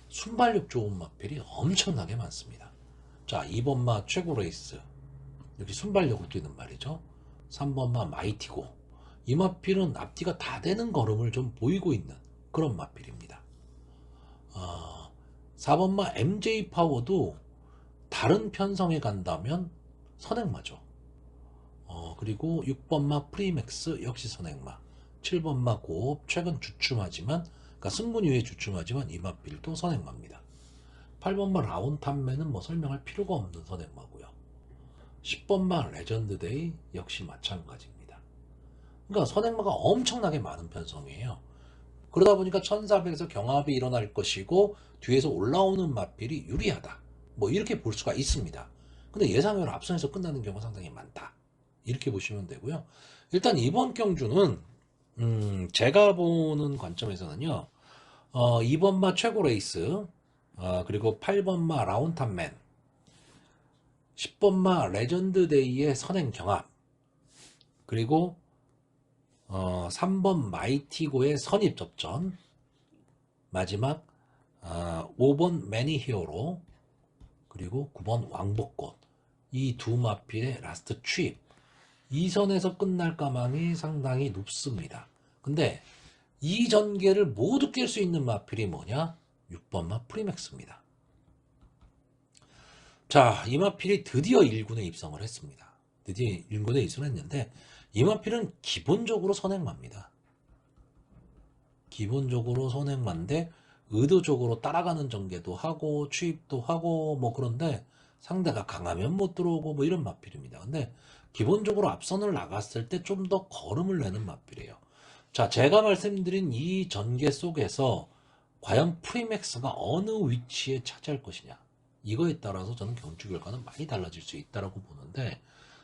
순발력 좋은 마필이 엄청나게 많습니다. 자, 2번마 최고 레이스, 여기 순발력으로 뛰는 말이죠. 3번마 마이티고, 이 마필은 앞뒤가 다 되는 걸음을 좀 보이고 있는 그런 마필입니다. 4번마 MJ 파워도 다른 편성에 간다면 선행마죠. 그리고 6번마 프리맥스 역시 선행마, 7번마 고업 최근 주춤하지만, 그러니까 승분 이후에 주춤하지만 이 마필도 선행마입니다. 8번마 라운탄맨은 뭐 설명할 필요가 없는 선행마고요. 10번마 레전드데이 역시 마찬가지입니다. 그러니까 선행마가 엄청나게 많은 편성이에요. 그러다 보니까 1400에서 경합이 일어날 것이고 뒤에서 올라오는 마필이 유리하다, 뭐 이렇게 볼 수가 있습니다. 근데 예상외로 앞선에서 끝나는 경우가 상당히 많다, 이렇게 보시면 되고요. 일단 이번 경주는 제가 보는 관점에서는요, 2번마 최고 레이스, 그리고 8번마 라운탄맨, 10번마 레전드데이의 선행 경합, 그리고 3번 마이티고의 선입 접전, 마지막 5번 매니 히어로, 그리고 9번 왕복꽃, 이 두 마필의 라스트 취입, 이 선에서 끝날 가망이 상당히 높습니다. 근데 이 전개를 모두 깰 수 있는 마필이 뭐냐? 6번마 프리맥스입니다. 자, 이 마필이 드디어 1군에 입성을 했습니다. 드디어 1군에 입성을 했는데, 이 마필은 기본적으로 선행마입니다. 기본적으로 선행마인데 의도적으로 따라가는 전개도 하고 추입도 하고 뭐, 그런데 상대가 강하면 못 들어오고 뭐 이런 마필입니다. 근데 기본적으로 앞선을 나갔을 때 좀 더 걸음을 내는 마필이에요. 자, 제가 말씀드린 이 전개 속에서 과연 프리맥스가 어느 위치에 차지할 것이냐, 이거에 따라서 저는 경주 결과는 많이 달라질 수 있다고 보는데,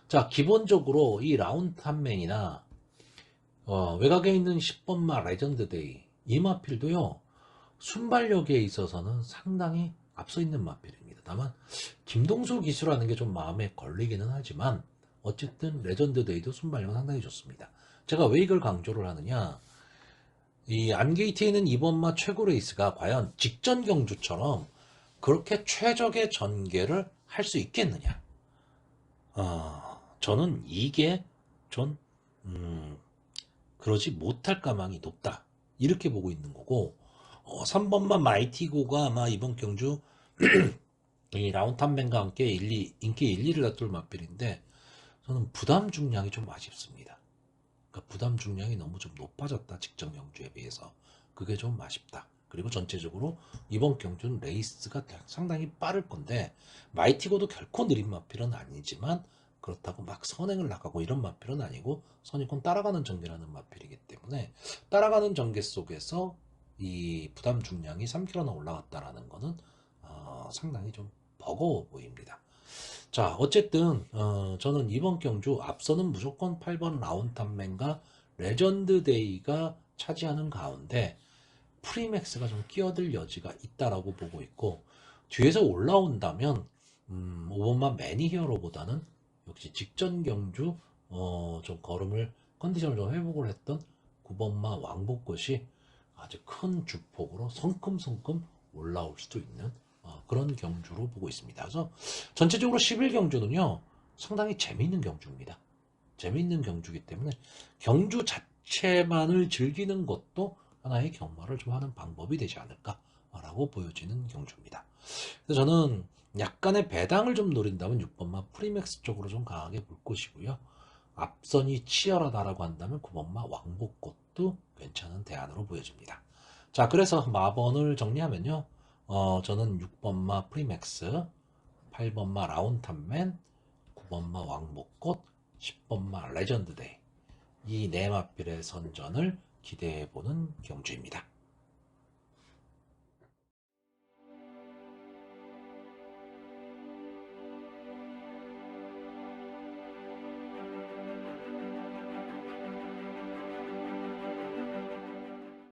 자, 기본적으로 이 라운탄맨이나 외곽에 있는 10번마 레전드데이, 이 마필도요, 순발력에 있어서는 상당히 앞서 있는 마필입니다. 다만 김동수 기수라는 게 좀 마음에 걸리기는 하지만, 어쨌든 레전드데이도 순발력은 상당히 좋습니다. 제가 왜 이걸 강조를 하느냐, 이 안게이트에 있는 이번마 최고 레이스가 과연 직전 경주처럼 그렇게 최적의 전개를 할 수 있겠느냐, 저는 이게 전 그러지 못할 가망이 높다, 이렇게 보고 있는 거고, 3번마 마이티고가 아마 이번 경주 이 라운탄맨과 함께 인기 1, 2를 다툴 마필인데, 저는 부담 중량이 좀 아쉽습니다. 그러니까 부담 중량이 너무 좀 높아졌다, 직전 경주에 비해서. 그게 좀 아쉽다. 그리고 전체적으로 이번 경주는 레이스가 상당히 빠를 건데, 마이티고도 결코 느린 마필은 아니지만 그렇다고 막 선행을 나가고 이런 마필은 아니고 선입권 따라가는 전개라는 마필이기 때문에, 따라가는 전개 속에서 이 부담 중량이 3kg나 올라갔다라는 거는 상당히 좀 버거워 보입니다. 자, 어쨌든 저는 이번 경주 앞서는 무조건 8번 라운탄맨과 레전드데이가 차지하는 가운데 프리맥스가 좀 끼어들 여지가 있다라고 보고 있고, 뒤에서 올라온다면 5번만 매니 히어로보다는 역시 직전 경주 좀 걸음을 컨디션을 좀 회복을 했던 9번마 왕복꽃이 아주 큰 주폭으로 성큼성큼 올라올 수도 있는 그런 경주로 보고 있습니다. 그래서 전체적으로 11경주는요 상당히 재미있는 경주입니다. 재미있는 경주이기 때문에 경주 자체만을 즐기는 것도 하나의 경마를 좀 하는 방법이 되지 않을까라고 보여지는 경주입니다. 그래서 저는 약간의 배당을 좀 노린다면 6번마 프리맥스 쪽으로 좀 강하게 볼 것이고요. 앞선이 치열하다라고 한다면 9번마 왕복꽃도 괜찮은 대안으로 보여집니다. 자, 그래서 마번을 정리하면요. 저는 6번마 프리맥스, 8번마 라운탑맨, 9번마 왕복꽃, 10번마 레전드데이 이 네 마필의 선전을 기대해보는 경주입니다.